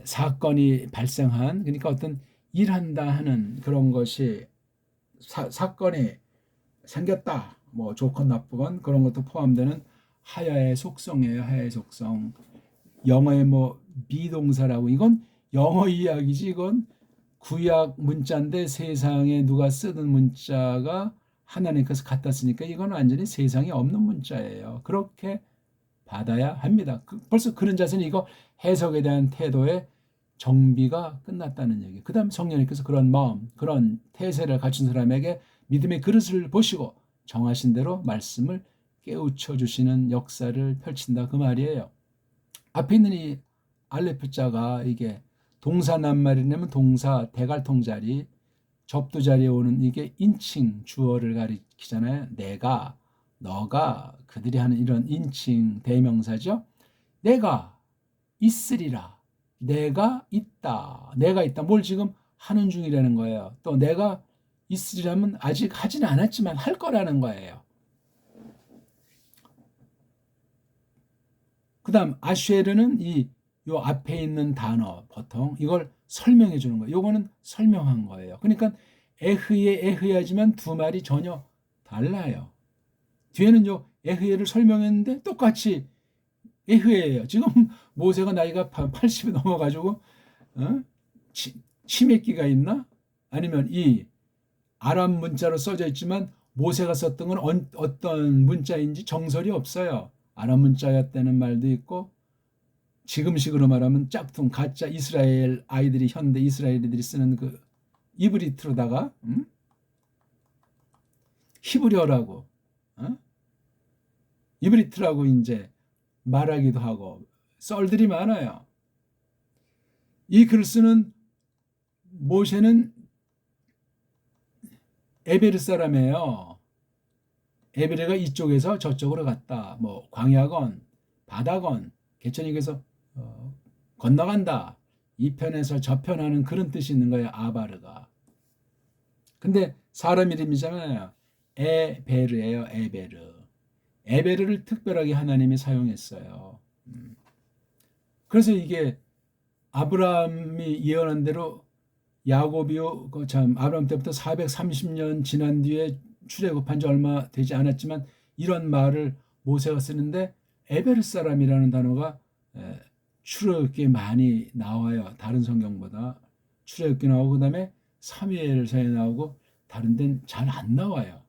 사건이 발생한, 그러니까 어떤 일한다 하는 그런 것이 사건이 생겼다. 뭐 좋건 나쁘건 그런 것도 포함되는 하야의 속성이에요. 하야의 속성. 영어의 뭐 비동사라고, 이건 영어 이야기지. 이건 구약 문자인데 세상에 누가 쓰는 문자가 하나님께서 갖다 쓰니까 이건 완전히 세상에 없는 문자예요. 그렇게 받아야 합니다. 벌써 그런 자세는 이거 해석에 대한 태도의 정비가 끝났다는 얘기. 그 다음 성령님께서 그런 마음, 그런 태세를 갖춘 사람에게 믿음의 그릇을 보시고 정하신 대로 말씀을 깨우쳐 주시는 역사를 펼친다, 그 말이에요. 앞에 있는 이 알레프자가 이게 동사 낱말이냐면 동사 대갈통 자리, 접두 자리에 오는 이게 인칭 주어를 가리키잖아요. 내가, 너가, 그들이 하는 이런 인칭 대명사죠. 내가 있으리라. 내가 있다. 내가 있다. 뭘 지금 하는 중이라는 거예요. 또 내가 있으리라면 아직 하지는 않았지만 할 거라는 거예요. 그 다음 아쉐르는 요 앞에 있는 단어, 보통 이걸 설명해 주는 거예요. 요거는 설명한 거예요. 그러니까 에흐야지만 두 말이 전혀 달라요. 뒤에는 요 에흐야를 설명했는데 똑같이 에흐야예요. 지금 모세가 나이가 80이 넘어가지고 치매기가 있나? 아니면 이 아람 문자로 써져 있지만 모세가 썼던 건 어떤 문자인지 정설이 없어요. 아람 문자였다는 말도 있고, 지금식으로 말하면 짝퉁 가짜 이스라엘 아이들이, 현대 이스라엘들이 쓰는 그 이브리트로다가 히브리어라고 이브리트라고 이제 말하기도 하고 썰들이 많아요. 이 글을 쓰는 모세는 에베르 사람이에요. 에베르가 이쪽에서 저쪽으로 갔다. 뭐 광야건 바다건 개천역에서 건너간다. 이 편에서 저 편하는 그런 뜻이 있는 거예요. 아바르가. 근데 사람 이름이잖아요. 에베르예요. 에베르. 에베르를 특별하게 하나님이 사용했어요. 그래서 이게 아브라함이 예언한 대로 야곱이요, 아브라함 때부터 430년 지난 뒤에 출애굽한 지 얼마 되지 않았지만 이런 말을 모세가 쓰는데 에베르 사람이라는 단어가 출애굽기에 많이 나와요. 다른 성경보다 출애굽기 나오고 그다음에 사무엘서에 나오고 다른 데는 잘 안 나와요.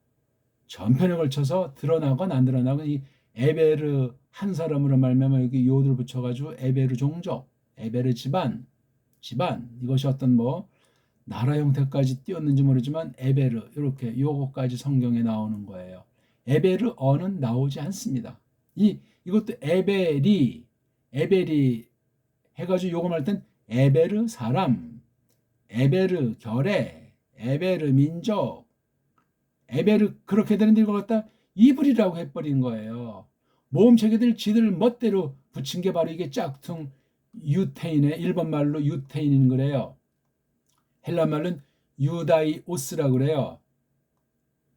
전편에 걸쳐서 드러나건 안 드러나건 이 에베르 한 사람으로 말미암아 여기 요를 붙여가지고 에베르 종족, 에베르 집안 이것이 어떤 뭐 나라 형태까지 띄었는지 모르지만 에베르 이렇게 요거까지 성경에 나오는 거예요. 에베르 어는 나오지 않습니다. 이것도 에베리 해가지고 요거 말 땐 에베르 사람, 에베르 결의, 에베르 민족, 에베르 그렇게 되는데 이걸 갖다 이불이라고 해버린 거예요. 모험체계들 지들 멋대로 붙인 게 바로 이게 짝퉁 유테인의 일본 말로 유테인인 거래요. 헬라 말로는 유다이오스라고 그래요.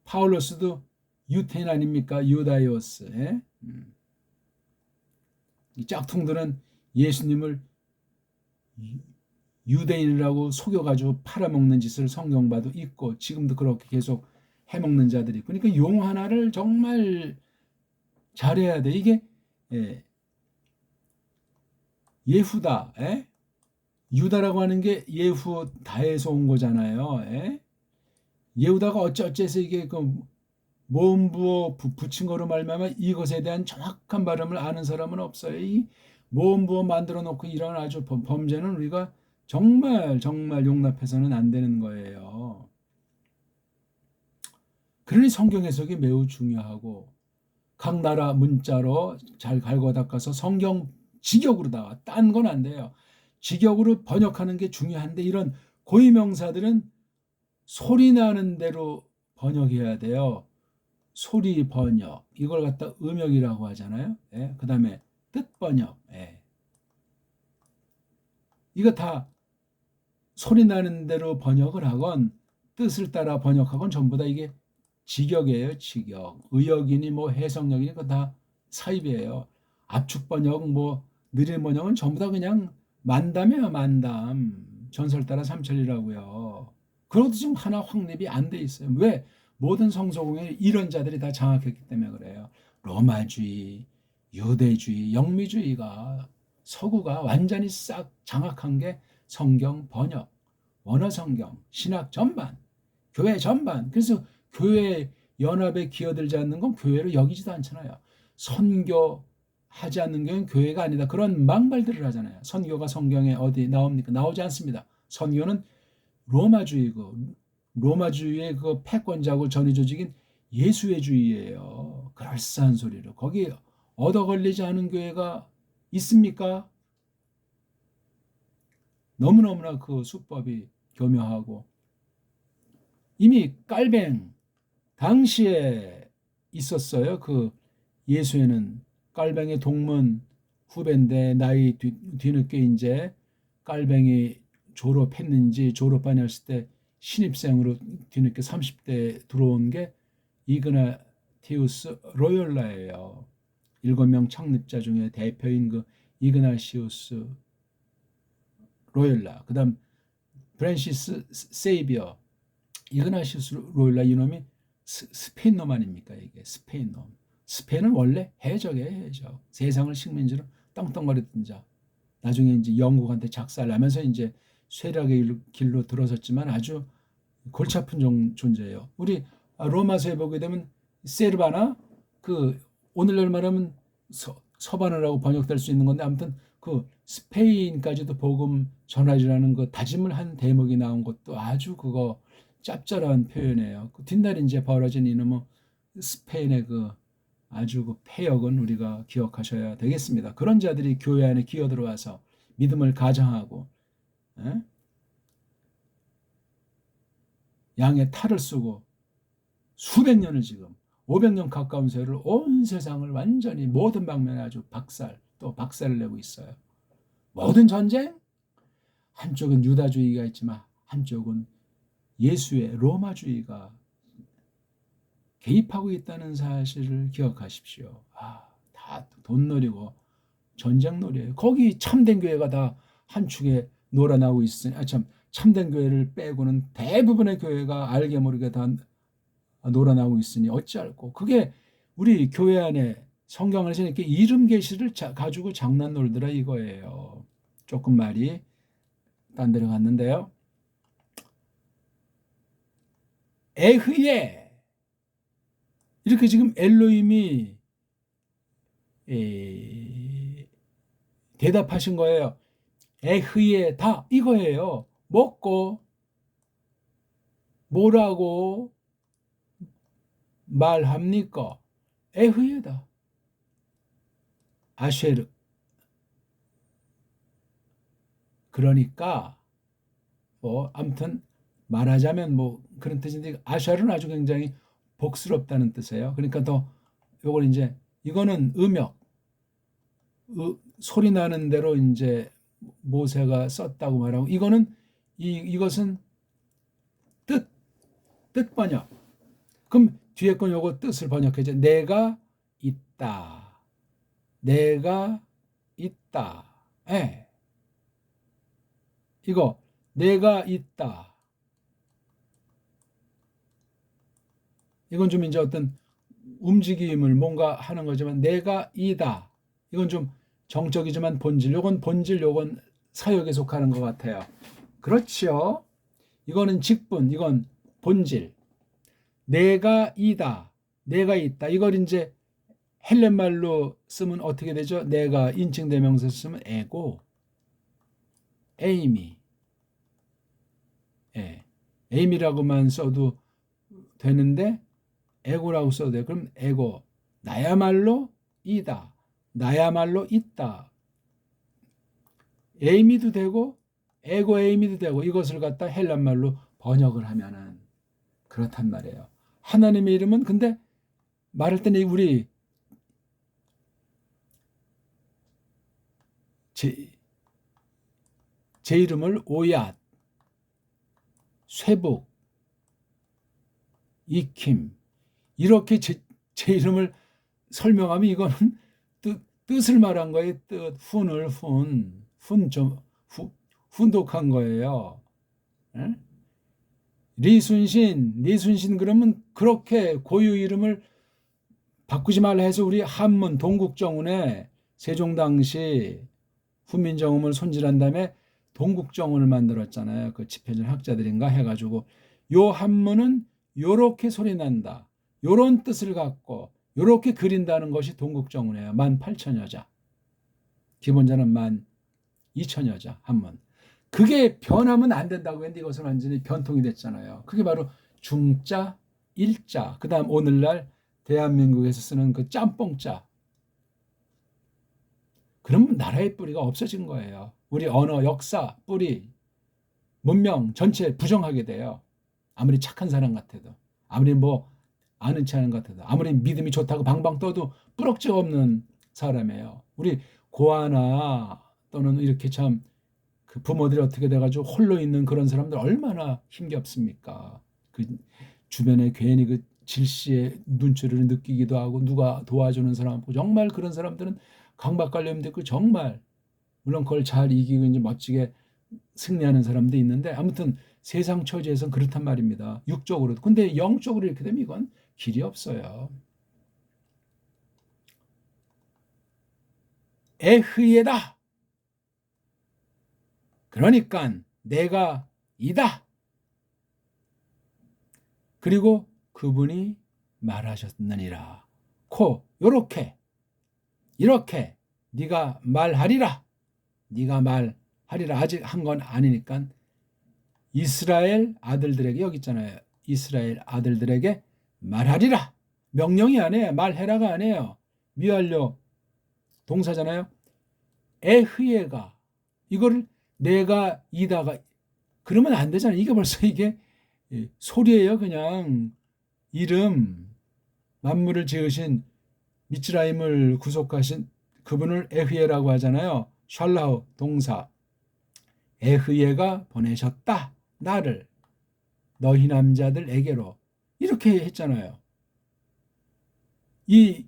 파울로스도 유테인 아닙니까? 유다이오스. 이 짝퉁들은 예수님을 유대인이라고 속여가지고 팔아먹는 짓을 성경봐도 있고 지금도 그렇게 계속 해먹는 자들이. 그러니까 용 하나를 정말 잘해야 돼. 이게 예후다. 유다라고 하는 게 예후다에서 온 거잖아요. 예후다가 어째서 이게 그 모음 부호 붙인 거로 말미암아 이것에 대한 정확한 발음을 아는 사람은 없어요. 이 모음 부호 만들어 놓고 이런 아주 범죄는 우리가 정말 정말 용납해서는 안 되는 거예요. 그러니 성경 해석이 매우 중요하고 각 나라 문자로 잘 갈고 닦아서 성경 직역으로다가 딴 건 안 돼요. 직역으로 번역하는 게 중요한데 이런 고유명사들은 소리 나는 대로 번역해야 돼요. 소리 번역 이걸 갖다 음역이라고 하잖아요. 예? 그 다음에 뜻 번역 예. 이거 다 소리 나는 대로 번역을 하건 뜻을 따라 번역하건 전부 다 이게 직역이에요. 직역 의역이니 뭐 해석력이니 그거 다 사입이에요. 압축 번역 뭐 느린 번역은 전부 다 그냥 만담이에요. 만담 전설 따라 삼천리라고요. 그것도 지금 하나 확립이 안 돼 있어요. 왜? 모든 성서공에 이런 자들이 다 장악했기 때문에 그래요. 로마주의, 유대주의, 영미주의가 서구가 완전히 싹 장악한 게 성경 번역, 원어 성경, 신학 전반, 교회 전반. 그래서 교회 연합에 기어들지 않는 건 교회로 여기지도 않잖아요. 선교하지 않는 경우는 교회가 아니다. 그런 망발들을 하잖아요. 선교가 성경에 어디 나옵니까? 나오지 않습니다. 선교는 로마주의고 로마주의의 그 패권자고 전위 조직인 예수의 주의예요. 그럴싸한 소리로 거기 얻어 걸리지 않은 교회가 있습니까? 너무너무나 그 수법이 교묘하고 이미 깔뱅 당시에 있었어요. 그 예수에는 깔뱅의 동문 후배인데 나이 뒤늦게 이제 깔뱅이 졸업했는지 졸업반이 했을 때 신입생으로 뒤늦게 30대 들어온 게 이그나티우스 로욜라예요. 7명 창립자 중에 대표인 그 이그나시우스 로욜라. 그다음 프랜시스 세이비어. 이그나시우스 로욜라 이놈이 스페인 놈 아닙니까? 이게 스페인 놈. 스페인은 원래 해적이에요. 해적. 세상을 식민지로 떵떵거리던 자. 나중에 이제 영국한테 작살나면서 이제 쇠락의 길로 들어섰지만 아주 골치 아픈 존재예요. 우리 로마서에 보게 되면 세르바나 그 오늘날 말하면 서바나라고 번역될 수 있는 건데 아무튼 그 스페인까지도 복음 전하리라는 그 다짐을 한 대목이 나온 것도 아주 그거 짭짤한 표현이에요. 그 뒷날 이제 벌어진 이놈의 스페인의 그 아주 그 패역은 우리가 기억하셔야 되겠습니다. 그런 자들이 교회 안에 기어들어와서 믿음을 가장하고 에? 양의 탈을 쓰고 수백 년을 지금 500년 가까운 세월을 온 세상을 완전히 모든 방면에 아주 또 박살을 내고 있어요. 모든 전쟁 한쪽은 유다주의가 있지만 한쪽은 예수의 로마주의가 개입하고 있다는 사실을 기억하십시오. 다 돈놀이고 전쟁놀이에요. 거기 참된 교회가 다 한 축에 놀아나고 있으니 참된 교회를 빼고는 대부분의 교회가 알게 모르게 다 놀아나고 있으니 어찌할꼬. 그게 우리 교회 안에 성경 안에서 이렇게 이름 계시를 가지고 장난 놀더라 이거예요. 조금 말이 딴 데로 갔는데요. 에흐예 이렇게 지금 엘로힘이 대답하신 거예요. 에흐예 다 이거예요. 먹고 뭐라고 말합니까? 에흐예다. 아쉐르. 그러니까 뭐 아무튼 말하자면 뭐 그런 뜻인데 아쉐르는 아주 굉장히 복스럽다는 뜻이에요. 그러니까 더 요걸 이제 이거는 음역 소리 나는 대로 이제 모세가 썼다고 말하고 이거는 이것은 뜻 번역. 그럼 뒤에 건 요거 뜻을 번역해줘. 내가 있다. 내가 있다. 예. 이거 내가 있다. 이건 좀 이제 어떤 움직임을 뭔가 하는 거지만 내가 이다. 이건 좀 정적이지만 본질. 요건 본질, 요건 사역에 속하는 것 같아요. 그렇지요. 이거는 직분, 이건 본질. 내가 이다. 내가 있다. 이걸 이제 헬렌 말로 쓰면 어떻게 되죠? 내가 인칭 대명사 쓰면 에고, 에이미. 예. 에이미라고만 써도 되는데 에고라고 써도 돼요. 그럼 에고, 나야말로 이다. 나야말로 있다. 에이미도 되고 에고 에이미도 되고 이것을 갖다 헬란 말로 번역을 하면은 그렇단 말이에요. 하나님의 이름은 근데 말할 때는 우리 제 이름을 오얏, 쇠북, 익힘 이렇게 제 이름을 설명하면 이거는 뜻을 말한 거예요. 뜻, 훈독한 거예요. 에? 리순신 그러면 그렇게 고유 이름을 바꾸지 말라 해서 우리 한문 동국정운에 세종당시 훈민정음을 손질한 다음에 동국정운을 만들었잖아요. 그 집현전 학자들인가 해가지고 요 한문은 요렇게 소리 난다. 요런 뜻을 갖고 요렇게 그린다는 것이 동국정운이에요. 18,000여자. 기본자는 12,000여자 한문. 그게 변하면 안 된다고 했는데 이것은 완전히 변통이 됐잖아요. 그게 바로 중자, 일자, 그 다음 오늘날 대한민국에서 쓰는 그 짬뽕자. 그러면 나라의 뿌리가 없어진 거예요. 우리 언어, 역사, 뿌리, 문명 전체 부정하게 돼요. 아무리 착한 사람 같아도, 아무리 뭐 아는 체 하는 것 같아도, 아무리 믿음이 좋다고 방방 떠도 뿌럭지가 없는 사람이에요. 우리 고아나 또는 이렇게 참 그 부모들이 어떻게 돼가지고 홀로 있는 그런 사람들 얼마나 힘겹습니까? 그 주변에 괜히 그 질시의 눈초리를 느끼기도 하고 누가 도와주는 사람 없고 정말 그런 사람들은 강박관념도 있고 정말 물론 그걸 잘 이기고 이제 멋지게 승리하는 사람도 있는데 아무튼 세상 처지에서는 그렇단 말입니다. 육적으로. 근데 영적으로 이렇게 되면 이건 길이 없어요. 에흐예다. 그러니까 내가 이다. 그리고 그분이 말하셨느니라. 요렇게 이렇게 네가 말하리라. 네가 말하리라. 아직 한 건 아니니까 이스라엘 아들들에게 여기 있잖아요. 이스라엘 아들들에게 말하리라. 명령이 아니에요. 말해라가 아니에요. 미완료 동사잖아요. 에흐예가 이거를 내가 이다가 그러면 안 되잖아요. 이게 벌써 이게 소리예요. 그냥 이름 만물을 지으신 미츠라임을 구속하신 그분을 에흐예라고 하잖아요. 샬라우 동사 에흐예가 보내셨다. 나를 너희 남자들에게로 이렇게 했잖아요. 이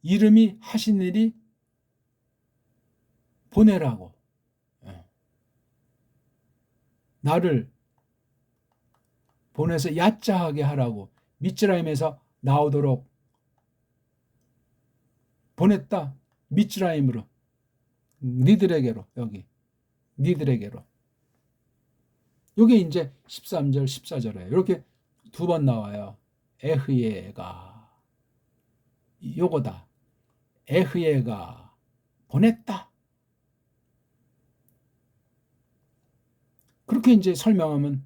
이름이 하신 일이 보내라고 나를 보내서 야짜하게 하라고 미츠라임에서 나오도록 보냈다. 미츠라임으로 니들에게로 여기 니들에게로 이게 이제 13절 14절에 이렇게 두 번 나와요. 에흐예가 요거다. 에흐예가 보냈다. 그렇게 이제 설명하면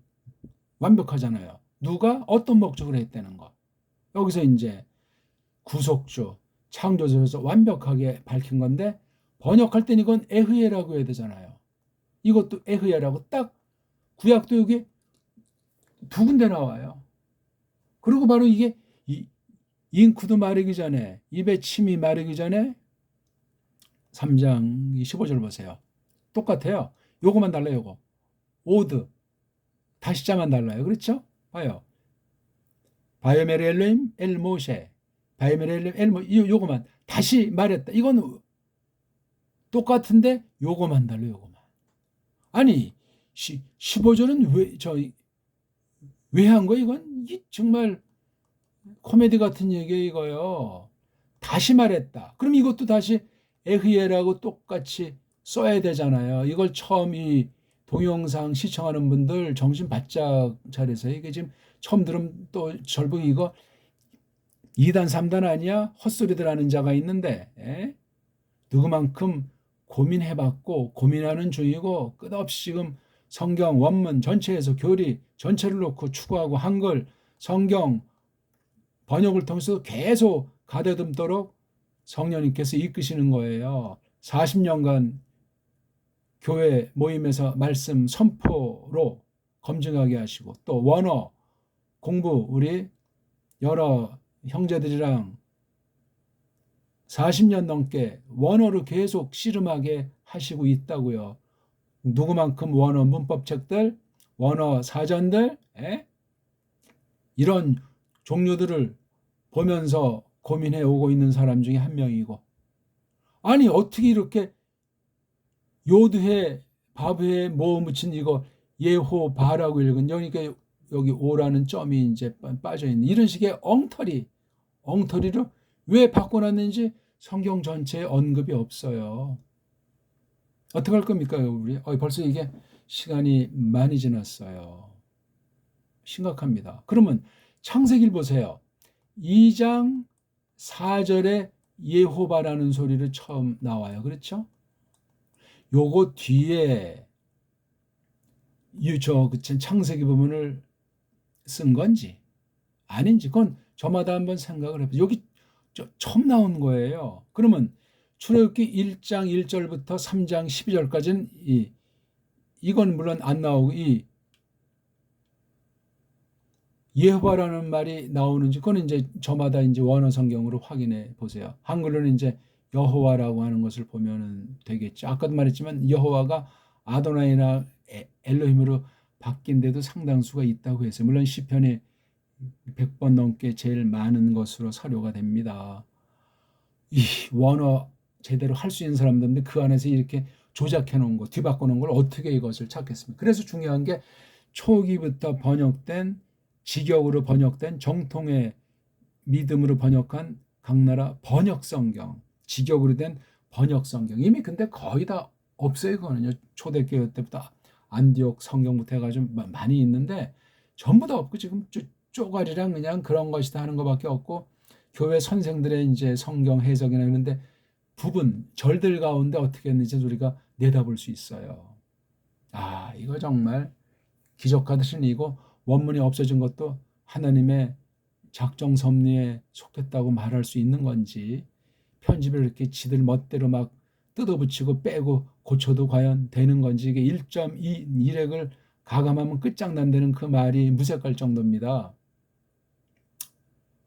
완벽하잖아요. 누가 어떤 목적으로 했다는 거. 여기서 이제 구속주, 창조주에서 완벽하게 밝힌 건데 번역할 땐 이건 에흐예라고 해야 되잖아요. 이것도 에흐예라고 딱 구약도 여기 두 군데 나와요. 그리고 바로 이게 잉크도 마르기 전에 입에 침이 마르기 전에 3장 15절 보세요. 똑같아요. 요거만 달라요. 요거. 오드 다시자만 달라요. 그렇죠? 봐요. 바이오메르 엘로임 엘 모셰 바이오메르 엘로임 엘 요거만 다시 말했다. 이건 똑같은데 요거만 달라요. 요거만. 아니 15절은 왜 한 거예요? 이건 정말 코미디 같은 얘기예요. 이거요. 다시 말했다. 그럼 이것도 다시 에흐예라고 똑같이 써야 되잖아요. 이걸 처음 이 동영상 시청하는 분들 정신 바짝 차려서 이게 지금 처음 들으면 또 절봉 이거 2단 3단 아니야? 헛소리들 하는 자가 있는데 누구만큼 고민해봤고 고민하는 중이고 끝없이 지금 성경 원문 전체에서 교리 전체를 놓고 추구하고 한글 성경 번역을 통해서 계속 가다듬도록 성령님께서 이끄시는 거예요. 40년간 교회 모임에서 말씀 선포로 검증하게 하시고 또 원어 공부 우리 여러 형제들이랑 40년 넘게 원어로 계속 씨름하게 하시고 있다고요. 누구만큼 원어 문법책들, 원어 사전들 이런 종류들을 보면서 고민해 오고 있는 사람 중에 한 명이고 아니 어떻게 이렇게 요드해 바브해 뭐 묻힌 이거 예호바라고 읽은 그러니까 여기 오라는 점이 이제 빠져 있는 이런 식의 엉터리로 왜 바꿔놨는지 성경 전체에 언급이 없어요. 어떻게 할 겁니까 우리? 벌써 이게 시간이 많이 지났어요. 심각합니다. 그러면 창세기를 보세요. 2장 4절에 예호바라는 소리를 처음 나와요. 그렇죠? 요거 뒤에 창세기 부분을 쓴 건지 아닌지 그건 저마다 한번 생각을 해보세요. 여기 처음 나온 거예요. 그러면 출애굽기 1장 1절부터 3장 12절까지는 이건 물론 안 나오고 이 예호바라는 말이 나오는지 그건 이제 저마다 이제 원어 성경으로 확인해 보세요. 한글로는 이제 여호와라고 하는 것을 보면 되겠죠. 아까도 말했지만 여호와가 아도나이나 엘로힘으로 바뀐 데도 상당수가 있다고 했어요. 물론 시편이 100번 넘게 제일 많은 것으로 사료가 됩니다. 이 원어 제대로 할 수 있는 사람들인데 그 안에서 이렇게 조작해 놓은 거, 뒤바꿔 놓은 걸 어떻게 이것을 찾겠습니까? 그래서 중요한 게 초기부터 번역된 직역으로 번역된 정통의 믿음으로 번역한 각 나라 번역 성경, 직역으로 된 번역 성경 이미 근데 거의 다 없어요. 그거는요. 초대교회 때부터 안디옥 성경부터 해가지고 많이 있는데 전부 다 없고 지금 쪼가리랑 그냥 그런 것이다 하는 것밖에 없고 교회 선생들의 이제 성경 해석이나 그런데 부분 절들 가운데 어떻게 했는지 우리가 내다볼 수 있어요. 이거 정말 기적하듯이 일이고 원문이 없어진 것도 하나님의 작정 섭리에 속했다고 말할 수 있는 건지 편집을 이렇게 지들 멋대로 막 뜯어붙이고 빼고 고쳐도 과연 되는 건지 이게 1.2렉을 가감하면 끝장난다는 그 말이 무색할 정도입니다.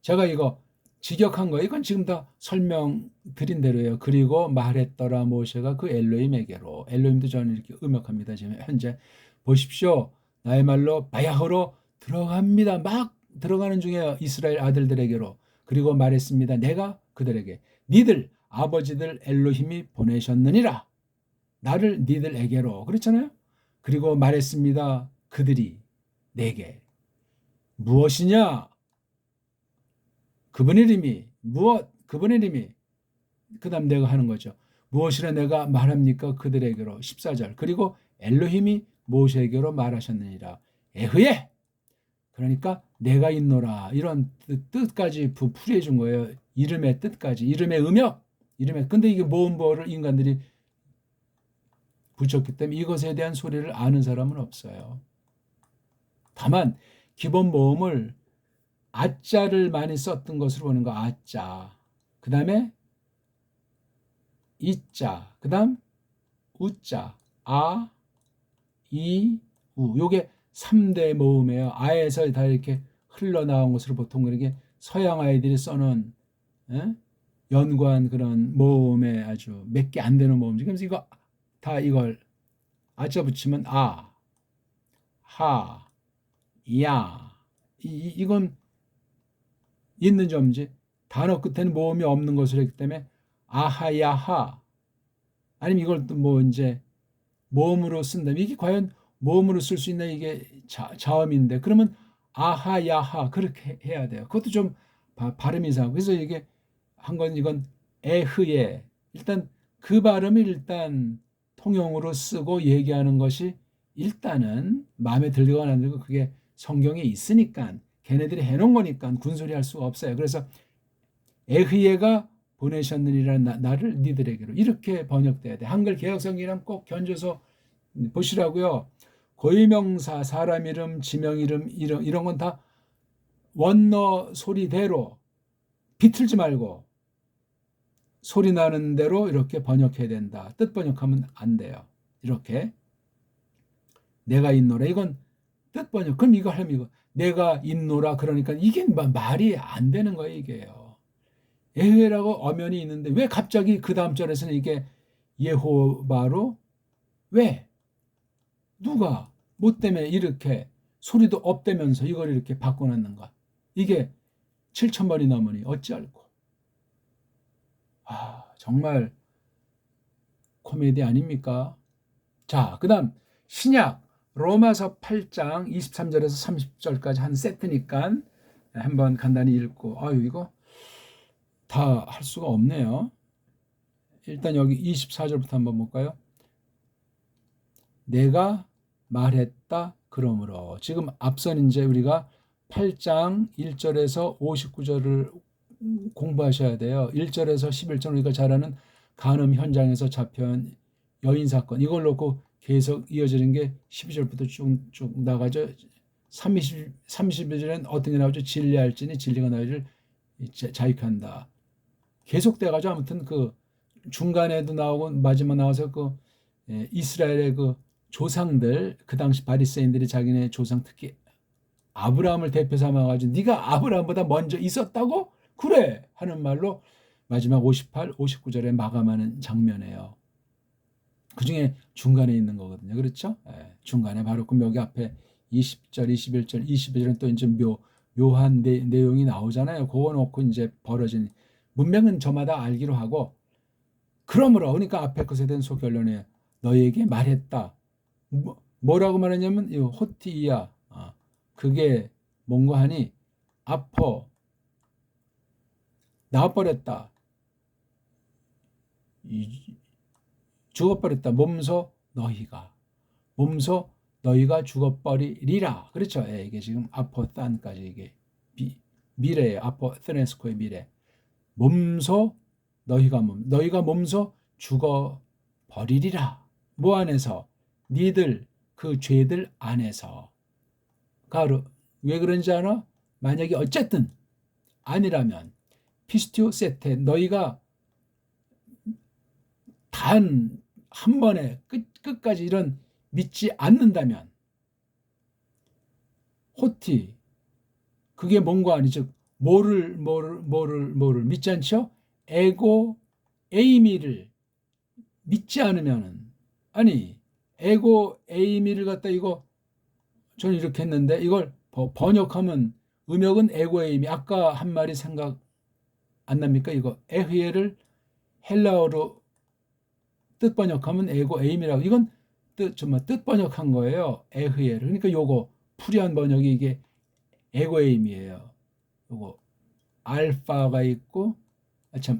제가 이거 직역한 거 이건 지금 다 설명드린 대로예요. 그리고 말했더라 모세가 그 엘로힘에게로 엘로힘도 저는 이렇게 음역합니다. 지금 현재 보십시오. 나의 말로 바야흐로 들어갑니다. 막 들어가는 중에 이스라엘 아들들에게로 그리고 말했습니다. 내가 그들에게 니들 아버지들 엘로힘이 보내셨느니라. 나를 니들에게로 그렇잖아요. 그리고 말했습니다. 그들이 내게 무엇이냐? 그분의 이름이 무엇? 그분의 이름이 그 다음 내가 하는 거죠. 무엇이라 내가 말합니까? 그들에게로 14절 그리고 엘로힘이 모세에게로 말하셨느니라. 에흐예! 그러니까 내가 있노라 이런 뜻까지 풀이해 준 거예요. 이름의 뜻까지 이름의 음역 근데 이게 모음보를 인간들이 붙였기 때문에 이것에 대한 소리를 아는 사람은 없어요. 다만 기본 모음을 아자를 많이 썼던 것으로 보는 거 아자 그 다음에 이자 그 다음 우자 아 이 우 요게 3대 모음이에요. 아에서 다 이렇게 흘러나온 것으로 보통 그렇게 서양 아이들이 써놓은 연구한 그런 모음에 아주 몇 개 안 되는 모음이죠. 그래서 이거 다 이걸 아자 붙이면 아, 하, 야 이건 있는 점이지 단어 끝에는 모음이 없는 것으로 했기 때문에 아하야하 아니면 이걸 또 뭐 이제 모음으로 쓴다면 이게 과연 모음으로 쓸 수 있나 이게 자음인데 그러면 아하야하 그렇게 해야 돼요. 그것도 좀 발음이 이상하고 그래서 이게 한 건 이건 에흐에 일단 그 발음을 일단 통용으로 쓰고 얘기하는 것이 일단은 마음에 들거나 안 들고 그게 성경에 있으니까 걔네들이 해놓은 거니까 군소리 할 수가 없어요. 그래서 에흐예가 보내셨느니라 나를 니들에게로 이렇게 번역돼야 돼. 한글 개혁성경이랑 꼭 견줘서 보시라고요. 고유명사, 사람 이름, 지명 이름 이런 건 다 원어 소리대로 비틀지 말고 소리 나는 대로 이렇게 번역해야 된다. 뜻 번역하면 안 돼요. 이렇게 내가 있노라 이건 뜻 번역. 그럼 이거 하려면 이거 내가 있노라 그러니까 이게 말이 안 되는 거예요. 이게요. 예훼라고 엄연히 있는데 왜 갑자기 그 다음 절에서는 이게 예호바로 왜 누가 뭐 때문에 이렇게 소리도 없대면서 이걸 이렇게 바꿔놨는가. 이게 7,000번이 넘으니 어찌할꼬. 정말 코미디 아닙니까? 자, 그 다음 신약 로마서 8장 23절에서 30절까지 한 세트니까 한번 간단히 읽고 이거 다 할 수가 없네요. 일단 여기 24절부터 한번 볼까요? 내가 말했다 그러므로 지금 앞선 이제 우리가 8장 1절에서 59절을 공부하셔야 돼요. 1절에서 11절 우리가 잘 아는 간음 현장에서 잡혀온 여인 사건 이걸 놓고 계속 이어지는 게 12절부터 쭉 나가죠. 32절엔 어떤 게 나오죠? 진리할지니 진리가 너희를 자유케한다. 계속돼가지고 아무튼 그 중간에도 나오고 마지막 나와서 그 이스라엘의 그 조상들 그 당시 바리새인들이 자기네 조상 특히 아브라함을 대표 삼아가지고 네가 아브라함보다 먼저 있었다고? 그래 하는 말로 마지막 58, 59절에 마감하는 장면이에요. 그중에 중간에 있는 거거든요. 그렇죠? 중간에 바로 그럼 여기 앞에 20절, 21절, 22절은 또 이제 묘한 내용이 나오잖아요. 그거 놓고 이제 벌어진 문맥은 저마다 알기로 하고 그러므로 그러니까 앞에 것에 대한 소결론이에요. 너희에게 말했다. 뭐라고 말했냐면 호티이야. 그게 뭔가 하니 아퍼 나와버렸다. 죽어버렸다. 몸소 너희가 죽어버리리라. 그렇죠? 이게 지금 아포탄까지 이게 미래예요. 아포테네스코의 미래. 몸소 너희가 몸소 죽어버리리라. 뭐 안에서? 니들 그 죄들 안에서. 왜 그런지 알아? 만약에 어쨌든 아니라면 피스티오 세테 너희가 단 한 번에 끝까지 이런 믿지 않는다면 호티 그게 뭔가 아니 즉 뭐를 믿지 않죠? 에고 에이미를 믿지 않으면은 아니 에고 에이미를 갖다 이거 저는 이렇게 했는데 이걸 번역하면 음역은 에고 에이미 아까 한 말이 생각 안 납니까? 이거 에흐예를 헬라어로 뜻 번역하면 에고 에임이라고 이건 뜻 번역한 거예요. 에흐예를. 그러니까 요거 풀이한 번역이 이게 에고 에임이에요. 요거 알파가 있고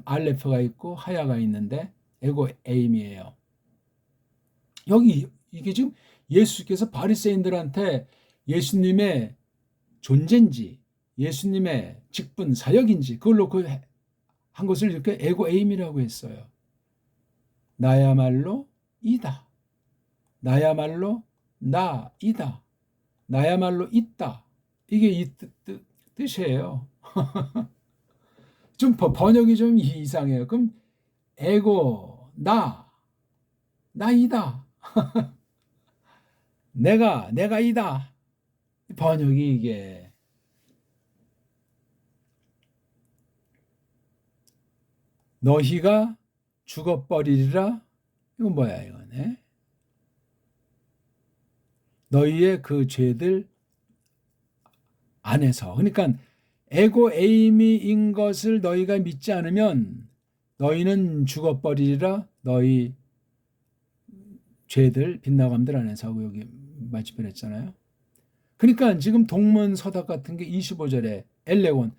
알레프가 있고 하야가 있는데 에고 에임이에요. 여기 이게 지금 예수께서 바리새인들한테 예수님의 존재인지 예수님의 직분 사역인지 그걸 놓고 한 것을 이렇게 에고 에임이라고 했어요. 나야말로 이다. 나야말로 나이다. 나야말로 있다. 이게 이 뜻이에요. 좀 번역이 좀 이상해요. 그럼 에고 나이다. 내가 이다. 번역이 이게 너희가 죽어버리리라. 이건 뭐야 이거네. 너희의 그 죄들 안에서. 그러니까 에고 에이미인 것을 너희가 믿지 않으면 너희는 죽어버리리라. 너희 죄들 빗나감들 안에서 하고 여기 마침표 했잖아요. 그러니까 지금 동문서답 같은 게 25절에 엘레온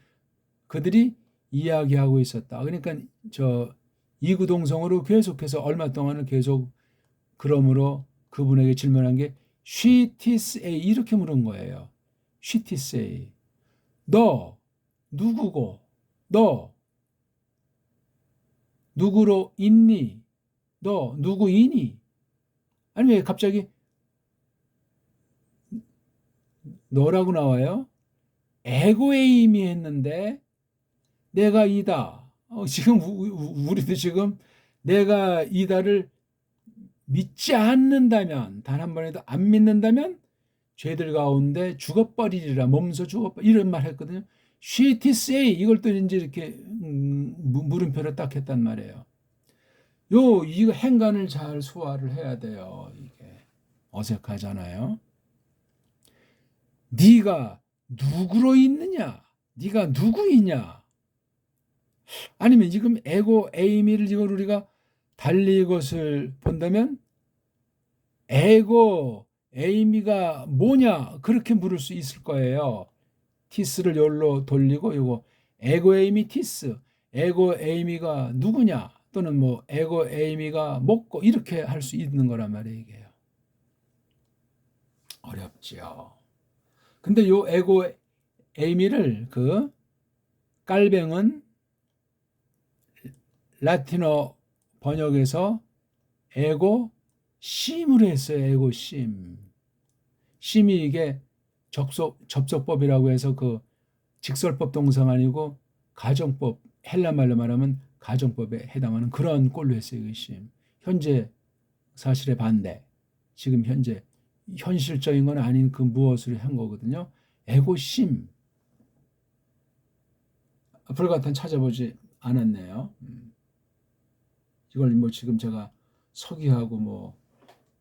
그들이 이야기하고 있었다. 그러니까 저 이구동성으로 계속해서 얼마 동안은 계속 그러므로 그분에게 질문한 게 쉬티스에 이렇게 물은 거예요. 쉬티스에 너 누구고 너 누구로 있니? 너 누구이니? 아니 왜 갑자기 너라고 나와요? 에고에임이 했는데 내가 이다. 지금 우리도 지금 내가 이다를 믿지 않는다면, 단 한 번에도 안 믿는다면 죄들 가운데 죽어버리리라, 몸소 죽어버리, 이런 말 했거든요. She say, 이걸 또 이제 이렇게 물음표를 딱 했단 말이에요. 이거 행간을 잘 소화를 해야 돼요. 이게 어색하잖아요. 네가 누구로 있느냐? 네가 누구이냐? 아니면 지금 에고 에이미를 이걸 우리가 달리 이것을 본다면 에고 에이미가 뭐냐? 그렇게 물을 수 있을 거예요. 티스를 열로 돌리고 이거 에고 에이미 티스, 에고 에이미가 누구냐? 또는 뭐 에고 에이미가 뭐고, 이렇게 할 수 있는 거란 말이에요. 이게요. 어렵지요. 근데 요 에고 에이미를 그 깔뱅은 라틴어 번역에서 에고 심으로 했어요. 에고 심. 심이 이게 접속법이라고 해서 그 직설법 동사 아니고 가정법, 헬라말로 말하면 가정법에 해당하는 그런 꼴로 했어요. 그 심. 현재 사실의 반대. 지금 현재 현실적인 건 아닌 그 무엇을 한 거거든요. 에고심. 불같은 찾아보지 않았네요. 이걸 뭐 지금 제가 서기하고 뭐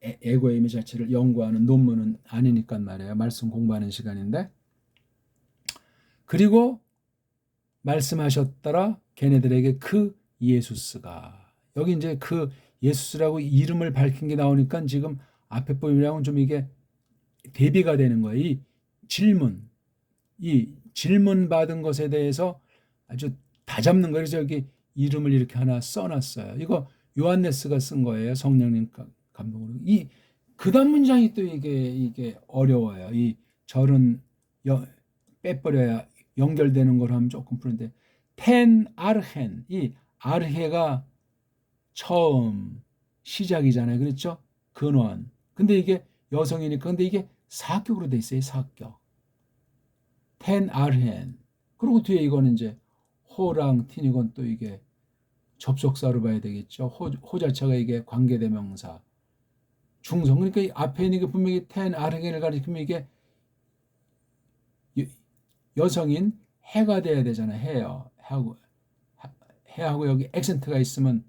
에고에이미 자체를 연구하는 논문은 아니니까 말이에요. 말씀 공부하는 시간인데. 그리고 말씀하셨더라 걔네들에게 그 예수스가, 여기 이제 그 예수스라고 이름을 밝힌 게 나오니까 지금 앞에 부분이랑은 좀 이게 대비가 되는 거예요. 이 질문 받은 것에 대해서 아주 다 잡는 거예요. 그래서 여기 이름을 이렇게 하나 써놨어요. 이거 요한네스가 쓴 거예요. 성령님 감동으로. 이 그다음 문장이 또 이게 어려워요. 이 절은 빼버려야 연결되는 걸 하면 조금 푸는데, 텐 아르헨, 이 아르헤가 처음 시작이잖아요. 그렇죠? 근원. 근데 이게 여성이니까, 근데 이게 사격으로 돼 있어요. 사격. 텐 아르헨. 그리고 뒤에 이거는 이제 호랑 틴, 이건 또 이게 접속사로 봐야 되겠죠. 호 자체가 이게 관계대명사. 중성. 그러니까 이 앞에 있는 게 분명히 텐 아르헨을 가리키면 이게 여성인 해가 돼야 되잖아요. 해요. 해하고 여기 액센트가 있으면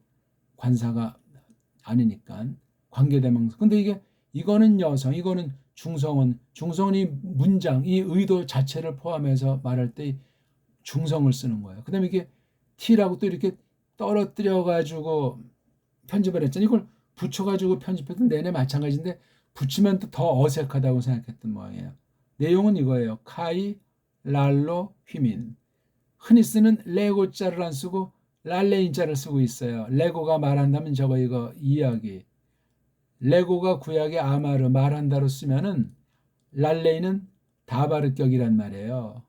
관사가 아니니까 관계대명사. 근데 이거는 여성, 이거는 중성은 이 문장, 이 의도 자체를 포함해서 말할 때 중성을 쓰는 거예요. 그다음에 이게 T라고 또 이렇게 떨어뜨려 가지고 편집을 했잖아요. 이걸 붙여 가지고 편집해도 내내 마찬가지인데 붙이면 또 더 어색하다고 생각했던 모양이에요. 내용은 이거예요. 카이 랄로 휘민. 흔히 쓰는 레고자를 안 쓰고 랄레인자를 쓰고 있어요. 레고가 말한다면 이거 이야기. 레고가 구약의 아마르 말한다로 쓰면은 랄레이는 다바르격이란 말이에요.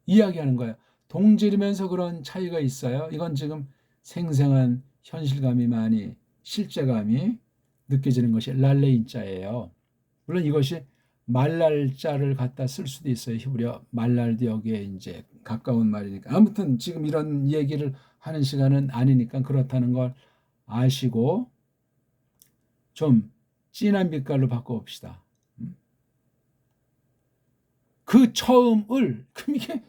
이야기하는 거예요. 동질이면서 그런 차이가 있어요. 이건 지금 생생한 현실감이 많이, 실제감이 느껴지는 것이 랄레인자예요. 물론 이것이 말랄자를 갖다 쓸 수도 있어요. 히브리어 말랄도 여기에 이제 가까운 말이니까. 아무튼 지금 이런 얘기를 하는 시간은 아니니까 그렇다는 걸 아시고 좀 진한 빛깔로 바꿔봅시다. 그 처음을, 그럼 이게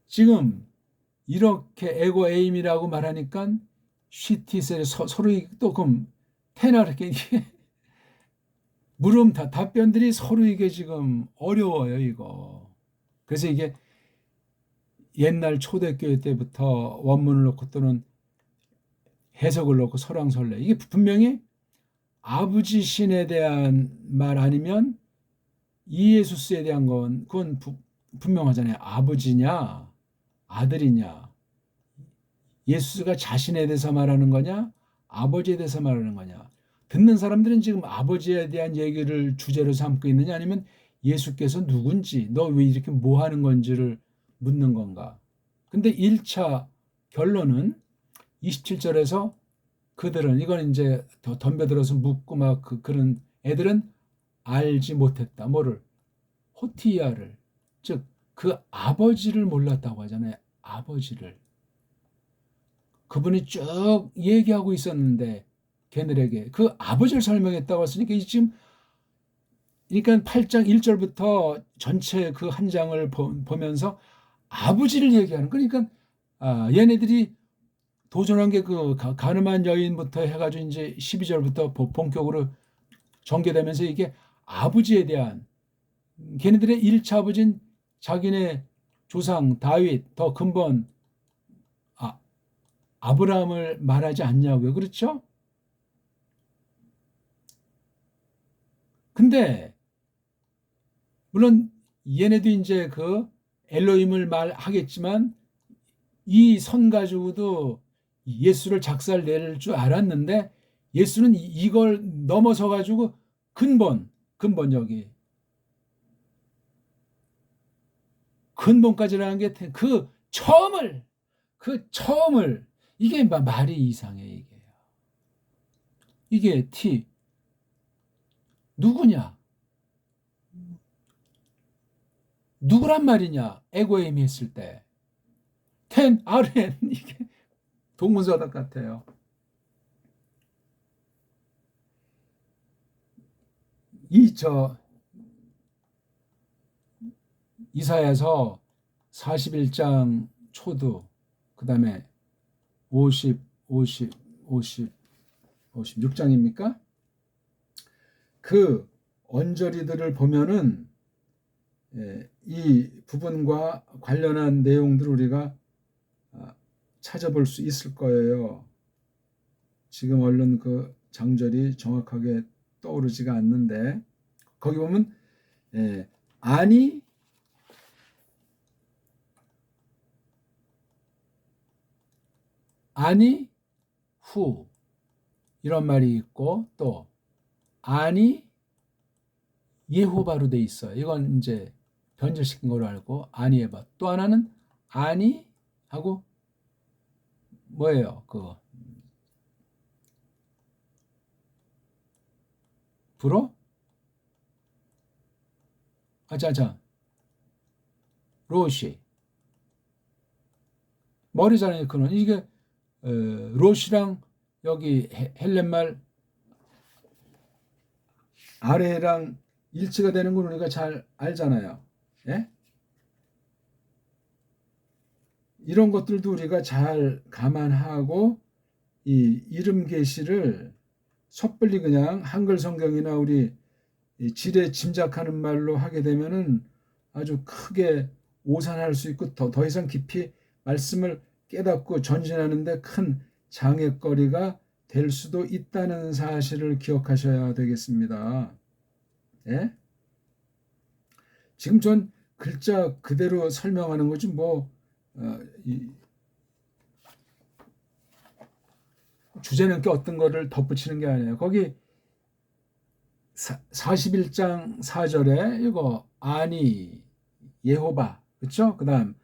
지금 이렇게 에고 에임이라고 말하니까 쉬티셀 서로 또 그럼 테나르게 이게 물음 답변들이 서로 이게 지금 어려워요, 이거. 그래서 이게 옛날 초대교회 때부터 원문을 놓고 또는 해석을 놓고 설왕설래. 이게 분명히 아버지 신에 대한 말 아니면 이예수스에 대한 건 그건 분명하잖아요. 아버지냐, 아들이냐. 예수가 자신에 대해서 말하는 거냐, 아버지에 대해서 말하는 거냐. 듣는 사람들은 지금 아버지에 대한 얘기를 주제로 삼고 있느냐, 아니면 예수께서 누군지, 너 왜 이렇게 뭐 하는 건지를 묻는 건가. 근데 1차 결론은 27절에서 그들은, 이건 이제 더 덤벼들어서 묻고 막 그런 애들은 알지 못했다. 뭐를? 호티야를, 즉 그 아버지를 몰랐다고 하잖아요. 아버지를. 그분이 쭉 얘기하고 있었는데 걔들에게 그 아버지를 설명했다고 했으니까 지금, 그러니까 8장 1절부터 전체 그 한 장을 보면서 아버지를 얘기하는, 그러니까 얘네들이 도전한 게 그 가늠한 여인부터 해가지고 이제 12절부터 본격으로 전개되면서 이게 아버지에 대한, 걔네들의 1차 아버지는 자기네 조상 다윗, 더 근본 아브라함을 말하지 않냐고요. 그렇죠? 근데 물론 얘네도 이제 그 엘로힘을 말하겠지만 이 선 가지고도 예수를 작살낼 줄 알았는데 예수는 이걸 넘어서 가지고 근본 여기 근본까지라는 게 그 처음을 이게 말이 이상해. 이게 누구냐, 누구란 말이냐, 에고에임이 했을 때 RN 이게 동문서답 같아요. 이사야서 41장 초두, 그 다음에 56장입니까? 그 언저리들을 보면은 이 부분과 관련한 내용들을 우리가 찾아볼 수 있을 거예요. 지금 얼른 그 장절이 정확하게 떠오르지가 않는데 거기 보면 아니 후 이런 말이 있고, 또 아니 예호바로 돼 있어요. 이건 이제 변절시킨 걸로 알고 아니 에바. 또 하나는 아니 하고 뭐예요? 그 불어? 아자자 로시 머리잖아요. 그는 이게 로시랑 여기 헬렌말 아래랑 일치가 되는 걸 우리가 잘 알잖아요. 예? 이런 것들도 우리가 잘 감안하고 이 이름 계시를 섣불리 그냥 한글 성경이나 우리 지레 짐작하는 말로 하게 되면은 아주 크게 오산할 수 있고 더 이상 깊이 말씀을 깨닫고 전진하는데 큰 장애거리가 될 수도 있다는 사실을 기억하셔야 되겠습니다. 예? 지금 전 글자 그대로 설명하는 거지 주제는 게 어떤 거를 덧붙이는 게 아니에요. 거기 41장 4절에 이거 아니 예호바, 그렇죠? 그다음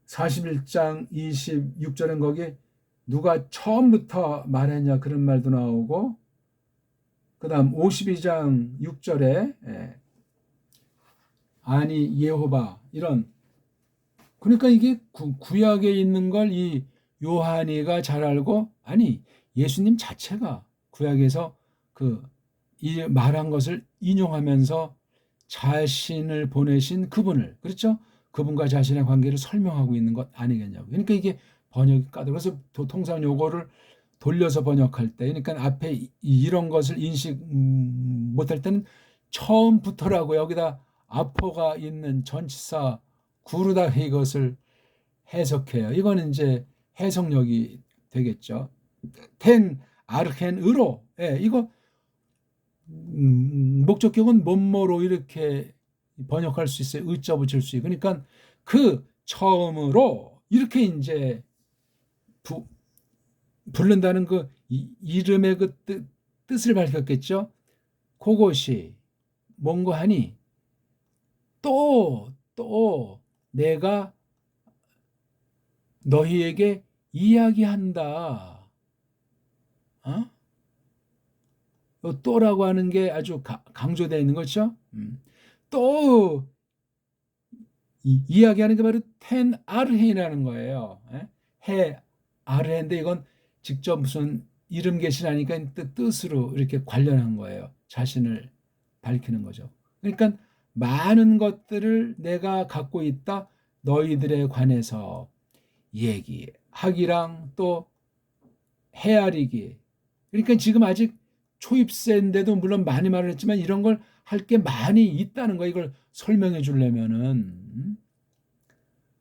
41장 26절엔 거기 누가 처음부터 말했냐 그런 말도 나오고, 그다음 52장 6절에 아니 예호바 이런, 그러니까 이게 구약에 있는 걸 이 요한이가 잘 알고, 아니 예수님 자체가 구약에서 이 말한 것을 인용하면서 자신을 보내신 그분을, 그렇죠? 그분과 자신의 관계를 설명하고 있는 것 아니겠냐고. 그러니까 이게 번역이 까다로워. 그래서 통상 요거를 돌려서 번역할 때, 그러니까 앞에 이런 것을 인식 못할 때는 처음부터라고 여기다 아포가 있는 전치사 구르다 이것을 해석해요. 이거는 이제 해석력이 되겠죠. 아르헨으로, 이거 목적격은 뭐뭐로 이렇게 번역할 수 있어요. 의자 붙일 수 있고. 그러니까 그 처음으로 이렇게 이제 부른다는 그 이름의 그 뜻을 밝혔겠죠. 그것이 뭔가 하니 또 내가 너희에게 이야기한다. 어? 또라고 하는 게 아주 강조되어 있는 거죠. 또 이야기하는 게 바로 텐 아르헨이라는 거예요. 해 아르헨인데 이건 직접 무슨 이름 계시라니까 뜻으로 이렇게 관련한 거예요. 자신을 밝히는 거죠. 그러니까 많은 것들을 내가 갖고 있다. 너희들에 관해서 얘기하기랑 또 헤아리기. 그러니까 지금 아직 초입세인데도 물론 많이 말을 했지만 이런 걸 할 게 많이 있다는 거, 이걸 설명해 주려면은.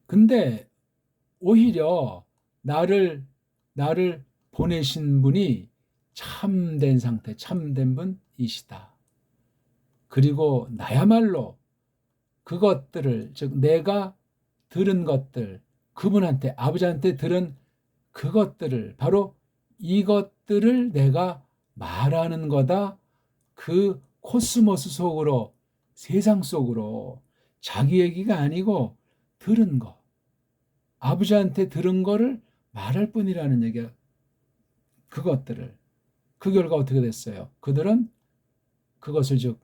근데 오히려 나를 보내신 분이 참된 상태, 참된 분이시다. 그리고 나야말로 그것들을, 즉 내가 들은 것들, 그분한테, 아버지한테 들은 그것들을, 바로 이것들을 내가 말하는 거다. 그 코스모스 속으로, 세상 속으로, 자기 얘기가 아니고 들은 거, 아버지한테 들은 거를 말할 뿐이라는 얘기야. 그것들을. 그 결과 어떻게 됐어요? 그들은 그것을, 즉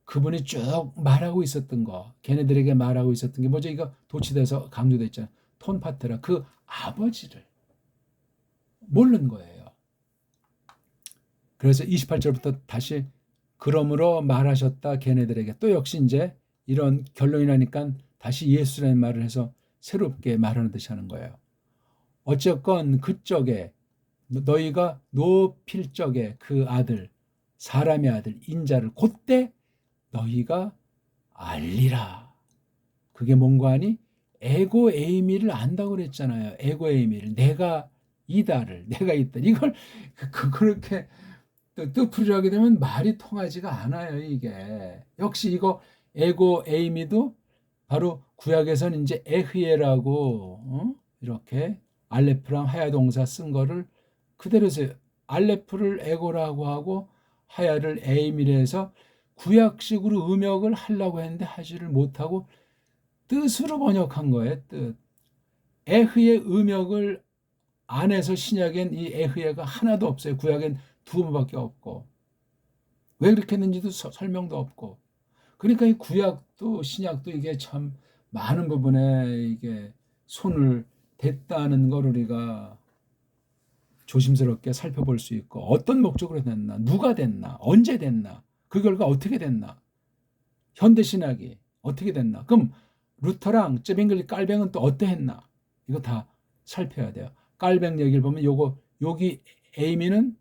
그분이 쭉 말하고 있었던 거, 걔네들에게 말하고 있었던 게 뭐죠? 이거 도치돼서 강조됐잖아요. 톤파테라, 그 아버지를 모르는 거예요. 그래서 28절부터 다시 그러므로 말하셨다 걔네들에게. 또 역시 이제 이런 결론이 나니까 다시 예수라는 말을 해서 새롭게 말하는 듯이 하는 거예요. 어쨌건 그쪽에 너희가 높일 적에 그 아들, 사람의 아들 인자를 곧대 너희가 알리라. 그게 뭔가 하니 에고 에이미를 안다고 그랬잖아요. 에고 에이미를, 내가 이다를, 내가 있다. 이걸 그렇게 뜻풀이를 하게 되면 말이 통하지가 않아요. 이게 역시 이거 에고 에이미도 바로 구약에서는 이제 에흐예라고 이렇게 알레프랑 하야 동사 쓴 거를 그대로 해서 알레프를 에고라고 하고 하야를 에이미로 해서 구약식으로 음역을 하려고 했는데 하지를 못하고 뜻으로 번역한 거예요. 뜻. 에흐의 음역을 안에서 신약엔 이 에흐예가 하나도 없어요. 구약엔 두 번밖에 없고. 왜 그렇게 했는지도 설명도 없고. 그러니까 이 구약도 신약도 이게 참 많은 부분에 이게 손을 댔다는 걸 우리가 조심스럽게 살펴볼 수 있고, 어떤 목적으로 됐나, 누가 됐나, 언제 됐나, 그 결과 어떻게 됐나, 현대 신학이 어떻게 됐나, 그럼 루터랑 쯔빙글리 깔뱅은 또 어떠했나, 이거 다 살펴야 돼요. 깔뱅 얘기를 보면 여기 에이미는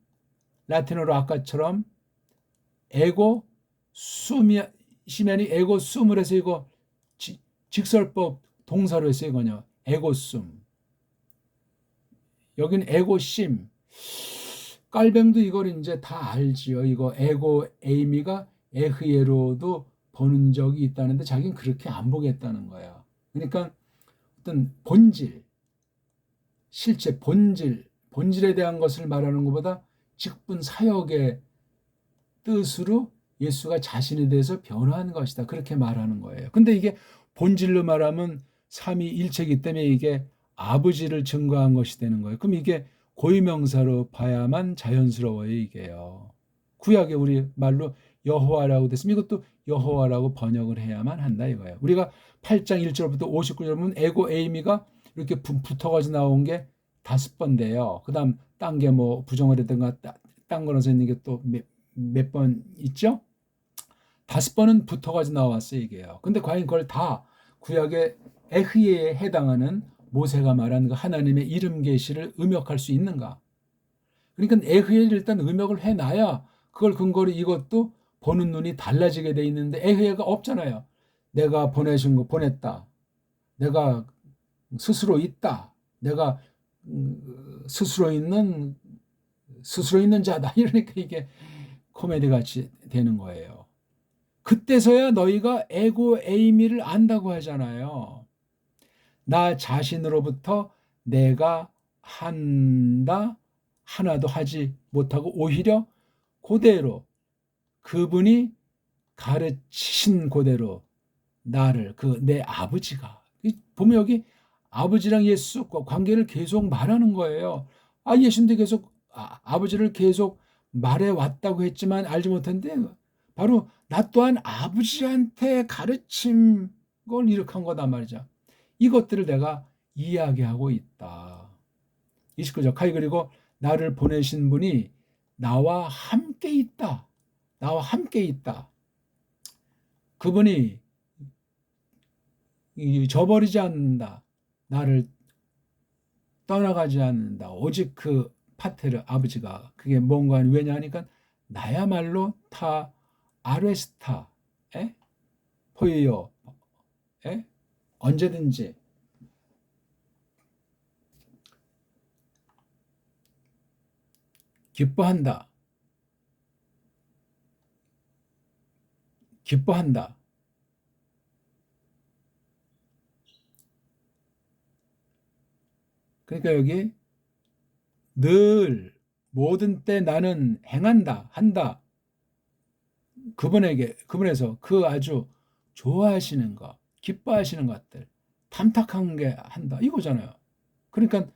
라틴어로 아까처럼 에고 시면이 에고 숨을 해서 이거 직설법 동사로 해서 이거냐, 에고 숨. 여긴 에고심. 깔뱅도 이걸 이제 다 알지요. 이거 에고 에이미가 에흐예로도 보는 적이 있다는데 자기는 그렇게 안 보겠다는 거야. 그러니까 어떤 본질, 실체, 본질에 대한 것을 말하는 것보다 직분 사역의 뜻으로 예수가 자신에 대해서 변화한 것이다. 그렇게 말하는 거예요. 근데 이게 본질로 말하면 삼위일체이기 때문에 이게 아버지를 증거한 것이 되는 거예요. 그럼 이게 고유명사로 봐야만 자연스러워요, 이게요. 구약에 우리 말로 여호와라고 됐으면 이것도 여호와라고 번역을 해야만 한다 이거예요. 우리가 8장 1절부터 59절 보면 에고 에이미가 이렇게 붙어가지고 나온 게 5번인데요. 그 다음 딴 게 뭐 부정을 했던가 딴 거라서 있는 게 또 몇 번 있죠? 5번은 붙어가지고 나왔어요, 이게요. 근데 과연 그걸 다 구약의 에흐예에 해당하는 모세가 말한 그 하나님의 이름 계시를 음역할 수 있는가? 그러니까 에흐예를 일단 음역을 해놔야 그걸 근거로 이것도 보는 눈이 달라지게 돼 있는데 에흐예가 없잖아요. 내가 보내신 거 보냈다. 내가 스스로 있다. 내가 스스로 있는 자다. 이러니까 이게 코미디 같이 되는 거예요. 그때서야 너희가 에고 에이미를 안다고 하잖아요. 나 자신으로부터 내가 한다 하나도 하지 못하고 오히려 그대로 그분이 가르치신 그대로 나를 내 아버지가 보면 여기 아버지랑 예수 관계를 계속 말하는 거예요. 예수님도 계속 아버지를 계속 말해 왔다고 했지만 알지 못했는데 바로 나 또한 아버지한테 가르친 걸 이룩한 거다 말이죠. 이것들을 내가 이야기하고 있다. 29절 카이 그리고 나를 보내신 분이 나와 함께 있다. 나와 함께 있다. 그분이 저버리지 않는다. 나를 떠나가지 않는다. 오직 그 파테르 아버지가 그게 뭔가 왜냐 하니까 나야말로 타 아레스타에 포이요 언제든지 기뻐한다. 기뻐한다. 그러니까 여기 늘 모든 때 나는 행한다. 한다. 그분에서 그 아주 좋아하시는 것, 기뻐하시는 것들, 탐탁한 게 한다. 이거잖아요. 그러니까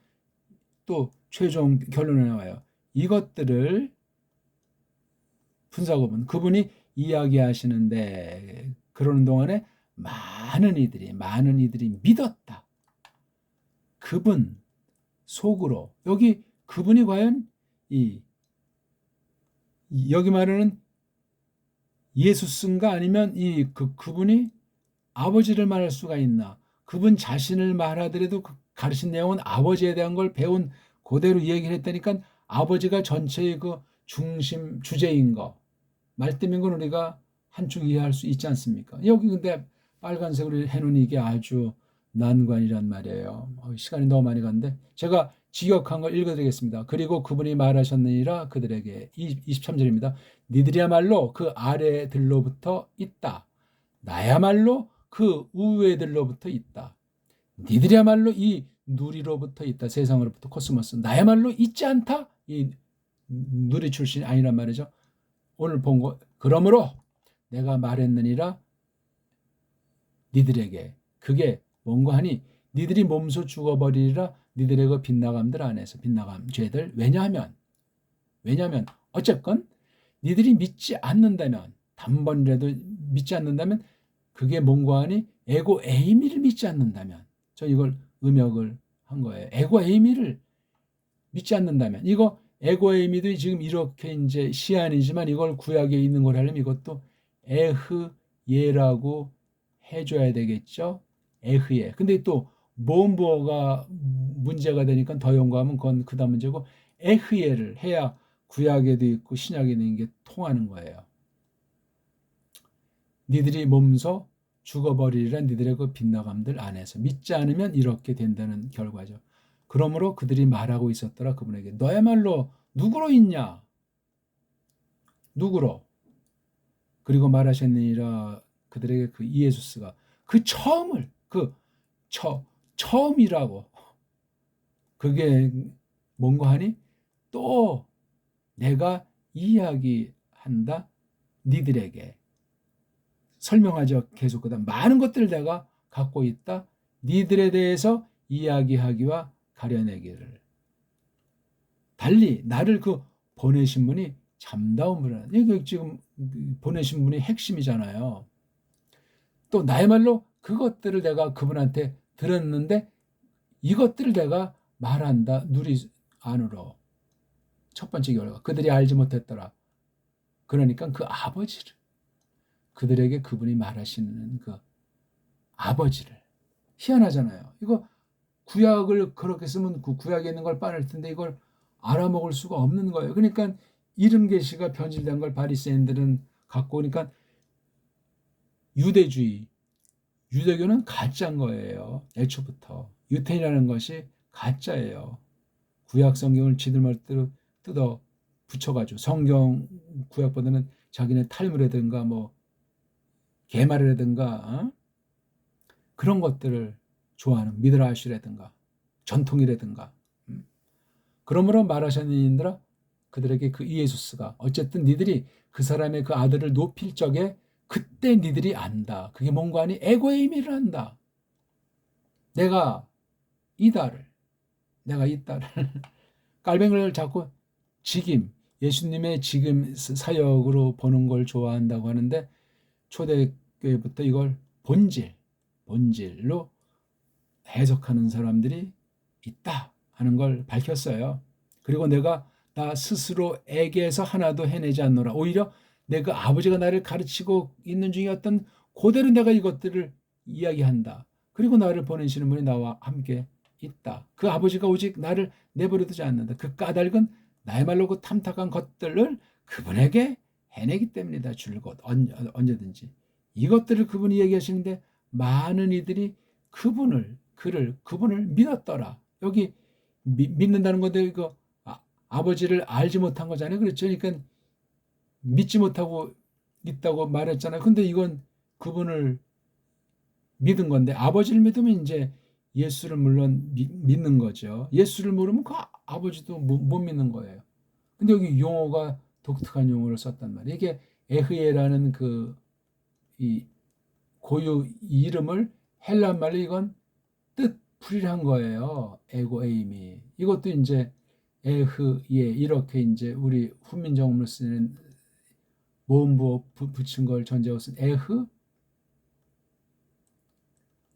또 최종 결론에 나와요. 이것들을 분석해 보면 그분이 이야기하시는데 그러는 동안에 많은 이들이 믿었다. 그분 속으로 여기 그분이 과연 여기 말하는 예수슨가 아니면 그분이 아버지를 말할 수가 있나? 그분 자신을 말하더라도 그 가르친 내용은 아버지에 대한 걸 배운 그대로 얘기를 했다니까 아버지가 전체의 그 중심 주제인 거 말씀인 건 우리가 한축 이해할 수 있지 않습니까? 여기 근데 빨간색으로 해놓은 이게 아주 난관이란 말이에요. 시간이 너무 많이 갔는데 제가 직역한 걸 읽어드리겠습니다. 그리고 그분이 말하셨느니라 그들에게 23절입니다. 니들이야말로 그 아래들로부터 있다. 나야말로 그 우회들로부터 있다. 니들이야말로 이 누리로부터 있다. 세상으로부터 코스모스. 나야말로 있지 않다. 이 누리 출신이 아니란 말이죠. 오늘 본 거 그러므로 내가 말했느니라 니들에게 그게 뭔가 하니 니들이 몸소 죽어버리리라 니들의 그 빗나감들 안에서 빗나감 죄들 왜냐하면 어쨌건 니들이 믿지 않는다면 단번이라도 믿지 않는다면 그게 뭔가 하니 에고 에이미를 믿지 않는다면 저 이걸 음역을 한 거예요. 에고 에이미를 믿지 않는다면 이거 에고 에이미도 지금 이렇게 이제 시안이지만 이걸 구약에 있는 걸 하려면 이것도 에흐예라고 해줘야 되겠죠. 에흐예. 근데 또 모음부어가 문제가 되니까 더 연구하면 그건 그다음 문제고 에흐예를 해야 구약에도 있고 신약에도 있는 게 통하는 거예요. 니들이 몸소 죽어버리리라 니들의 그 빗나감들 안에서 믿지 않으면 이렇게 된다는 결과죠. 그러므로 그들이 말하고 있었더라 그분에게 너야말로 누구로 있냐? 누구로? 그리고 말하셨느니라 그들에게 그 이에수스가 그 처음을 처음이라고 그게 뭔가 하니 또 내가 이야기한다 니들에게 설명하죠. 계속 그다음 많은 것들을 내가 갖고 있다. 니들에 대해서 이야기하기와 가려내기를 달리 나를 그 보내신 분이 참다운 분이라 이게 지금 보내신 분이 핵심이잖아요. 또 나야말로 그것들을 내가 그분한테 들었는데 이것들을 내가 말한다 누리 안으로 첫 번째 결과 그들이 알지 못했더라. 그러니까 그 아버지를 그들에게 그분이 말하시는 그 아버지를 희한하잖아요. 이거 구약을 그렇게 쓰면 그 구약에 있는 걸 빠낼 텐데 이걸 알아먹을 수가 없는 거예요. 그러니까 이름 계시가 변질된 걸 바리새인들은 갖고 오니까 유대주의, 유대교는 가짜인 거예요. 애초부터 유태인이라는 것이 가짜예요. 구약 성경을 지들 말대로 뜯어 붙여가지고 성경 구약보다는 자기네 탈무라든가 뭐 개말이라든가 그런 것들을 좋아하는 미드라시라든가 전통이라든가 그러므로 말하셨느니라 그들에게 그 이에수스가 어쨌든 니들이 그 사람의 그 아들을 높일 적에 그때 니들이 안다. 그게 뭔가 하니 에고의 의미를 안다. 내가 이 딸을, 내가 이 딸을 깔뱅이를 자꾸 직임, 예수님의 직임 사역으로 보는 걸 좋아한다고 하는데 초대교회부터 이걸 본질로 해석하는 사람들이 있다 하는 걸 밝혔어요. 그리고 내가 나 스스로에게서 하나도 해내지 않노라. 오히려 내가 아버지가 나를 가르치고 있는 중에 어떤 그대로 내가 이것들을 이야기한다. 그리고 나를 보내시는 분이 나와 함께 있다. 그 아버지가 오직 나를 내버려 두지 않는다. 그 까닭은 나야말로 그 탐탁한 것들을 그분에게 해내기 때문이다. 줄곧 언제든지. 이것들을 그분이 얘기하시는데 많은 이들이 그분을 믿었더라. 여기 믿는다는 건데 이거 아버지를 알지 못한 거잖아요. 그렇죠. 그러니까 믿지 못하고 있다고 말했잖아요. 근데 이건 그분을 믿은 건데 아버지를 믿으면 이제 예수를 물론 믿는 거죠. 예수를 모르면 그 아버지도 못 믿는 거예요. 근데 여기 용어가 독특한 용어를 썼단 말이에요. 이게 에흐에라는 이 고유 이름을 헬라 말로 이건 뜻풀이한 거예요. 에고 에임이. 이것도 이제 에흐예 이렇게 이제 우리 훈민정음으로 쓰는 모음부호 붙인 걸 전제하고 쓴 에흐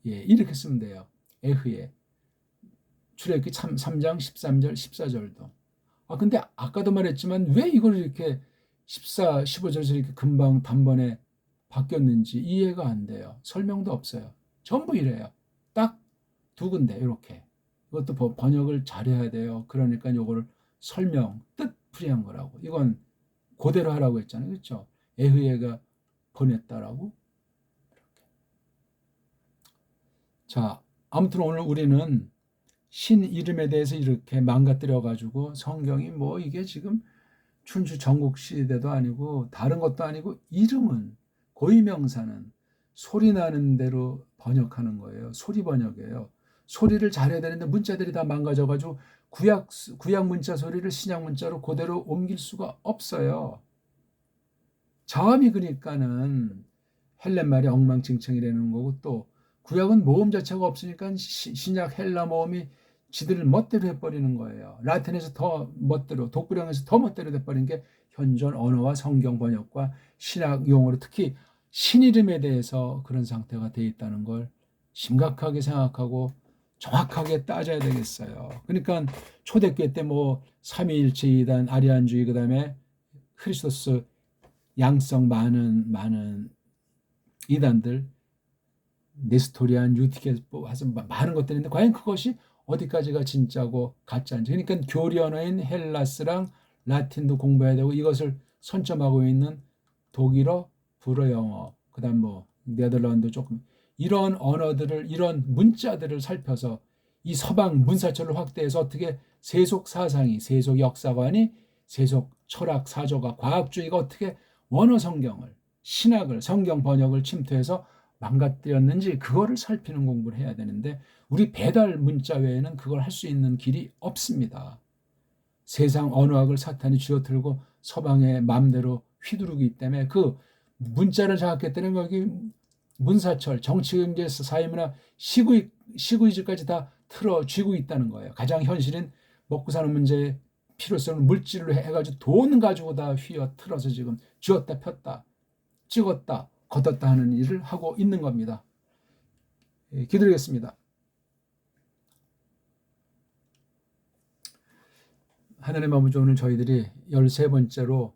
예 이렇게 쓰면 돼요. 에흐예. 출애굽기 3장 13절 14절도. 근데 아까도 말했지만 왜 이걸 이렇게 14, 15절에서 이렇게 금방 단번에 바뀌었는지 이해가 안 돼요. 설명도 없어요. 전부 이래요. 딱 두 군데 이렇게. 이것도 번역을 잘해야 돼요. 그러니까 요거를 설명, 뜻풀이한 거라고. 이건 그대로 하라고 했잖아요. 그렇죠? 에흐예가 보냈다라고. 자, 아무튼 오늘 우리는 신 이름에 대해서 이렇게 망가뜨려 가지고 성경이 뭐 이게 지금 춘추 전국 시대도 아니고 다른 것도 아니고 이름은 고유명사는 소리 나는 대로 번역하는 거예요. 소리 번역이에요. 소리를 잘해야 되는데 문자들이 다 망가져 가지고 구약 문자 소리를 신약 문자로 그대로 옮길 수가 없어요. 자음이 그러니까는 헬란 말이 엉망진창이라는 거고 또 구약은 모음 자체가 없으니까 신약 헬라 모음이 지들을 멋대로 해버리는 거예요. 라틴에서 더 멋대로, 독불형에서 더 멋대로 돼버린 게 현존 언어와 성경 번역과 신학 용어로 특히 신 이름에 대해서 그런 상태가 돼 있다는 걸 심각하게 생각하고 정확하게 따져야 되겠어요. 그러니까 초대교회 때 뭐 삼위일체 이단, 아리안주의 그다음에 크리스토스 양성 많은 이단들 네스토리안, 유티케스 와서 많은 것들이 있는데 과연 그것이 어디까지가 진짜고 가짜인지. 그러니까 교리 언어인 헬라스랑 라틴도 공부해야 되고 이것을 선점하고 있는 독일어, 불어, 영어, 그다음 뭐 네덜란드 조금 이런 언어들을 이런 문자들을 살펴서 이 서방 문사철을 확대해서 어떻게 세속 사상이, 세속 역사관이, 세속 철학 사조가, 과학주의가 어떻게 원어 성경을, 신학을, 성경 번역을 침투해서 망가뜨렸는지 그거를 살피는 공부를 해야 되는데 우리 배달 문자 외에는 그걸 할 수 있는 길이 없습니다. 세상 언어학을 사탄이 쥐어들고 서방의 마음대로 휘두르기 때문에 그 문자를 장악했다는 여기 문사철, 정치경제, 사회문화, 시구이즈까지 다 틀어쥐고 있다는 거예요. 가장 현실인 먹고 사는 문제의 필요성을 물질로 해가지고 돈 가지고 다 휘어 틀어서 지금 쥐었다 폈다 찍었다 걷었다 하는 일을 하고 있는 겁니다. 기도하겠습니다. 하나님 아버지, 오늘 저희들이 13번째로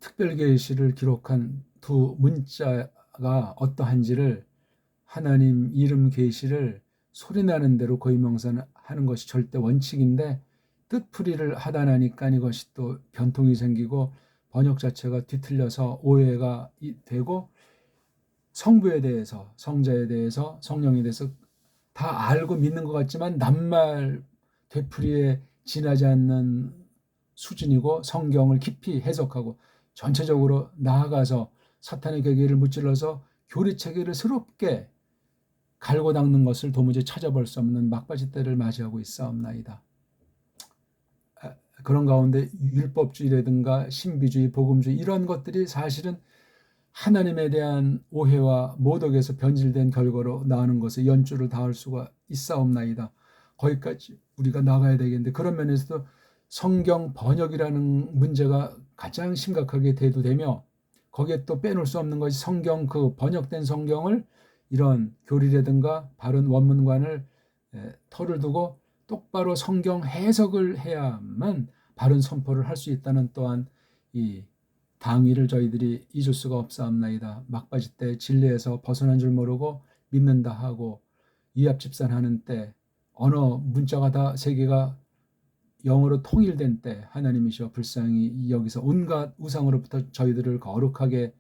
특별계시를 기록한 두 문자가 어떠한지를 하나님 이름 계시를 소리나는 대로 고유명사하는 것이 절대 원칙인데 뜻풀이를 하다 나니까 이것이 또 변통이 생기고 번역 자체가 뒤틀려서 오해가 되고 성부에 대해서, 성자에 대해서, 성령에 대해서 다 알고 믿는 것 같지만 낱말 되풀이에 지나지 않는 수준이고 성경을 깊이 해석하고 전체적으로 나아가서 사탄의 계기를 무찔러서 교리체계를 새롭게 갈고 닦는 것을 도무지 찾아볼 수 없는 막바지 때를 맞이하고 있사옵나이다. 그런 가운데 율법주의라든가 신비주의, 복음주의 이런 것들이 사실은 하나님에 대한 오해와 모독에서 변질된 결과로 나오는 것에 연줄을 다할 수가 있사옵나이다. 거기까지 우리가 나가야 되겠는데, 그런 면에서도 성경 번역이라는 문제가 가장 심각하게 대두되며, 거기에 또 빼놓을 수 없는 것이 성경, 그 번역된 성경을 이런 교리라든가 바른 원문관을 털을 두고 똑바로 성경 해석을 해야만 바른 선포를 할 수 있다는 또한 이 당위를 저희들이 잊을 수가 없사옵나이다. 막바지 때 진리에서 벗어난 줄 모르고 믿는다 하고 이합집산하는 때, 언어 문자가 다 세계가 영어로 통일된 때 하나님이시여 불쌍히 여기서 온갖 우상으로부터 저희들을 거룩하게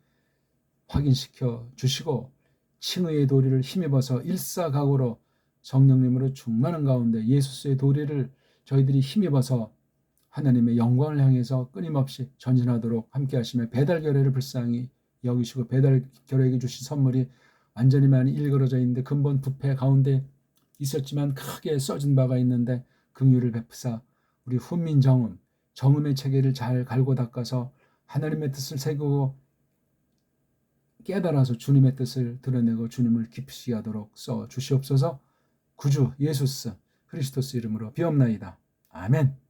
확인시켜 주시고, 칭의의 도리를 힘입어서 일사각오로 성령님으로 충만한 가운데 예수스의 도리를 저희들이 힘입어서 하나님의 영광을 향해서 끊임없이 전진하도록 함께 하시며, 배달결례를 불쌍히 여기시고, 배달결례에게 주신 선물이 완전히 많이 일그러져 있는데 근본 부패 가운데 있었지만 크게 써진 바가 있는데 긍휼을 베푸사 우리 훈민정음, 정음의 체계를 잘 갈고 닦아서 하나님의 뜻을 새기고 깨달아서 주님의 뜻을 드러내고 주님을 기쁘시게 하도록 써 주시옵소서. 구주 예수스 그리스도스 이름으로 비옵나이다. 아멘.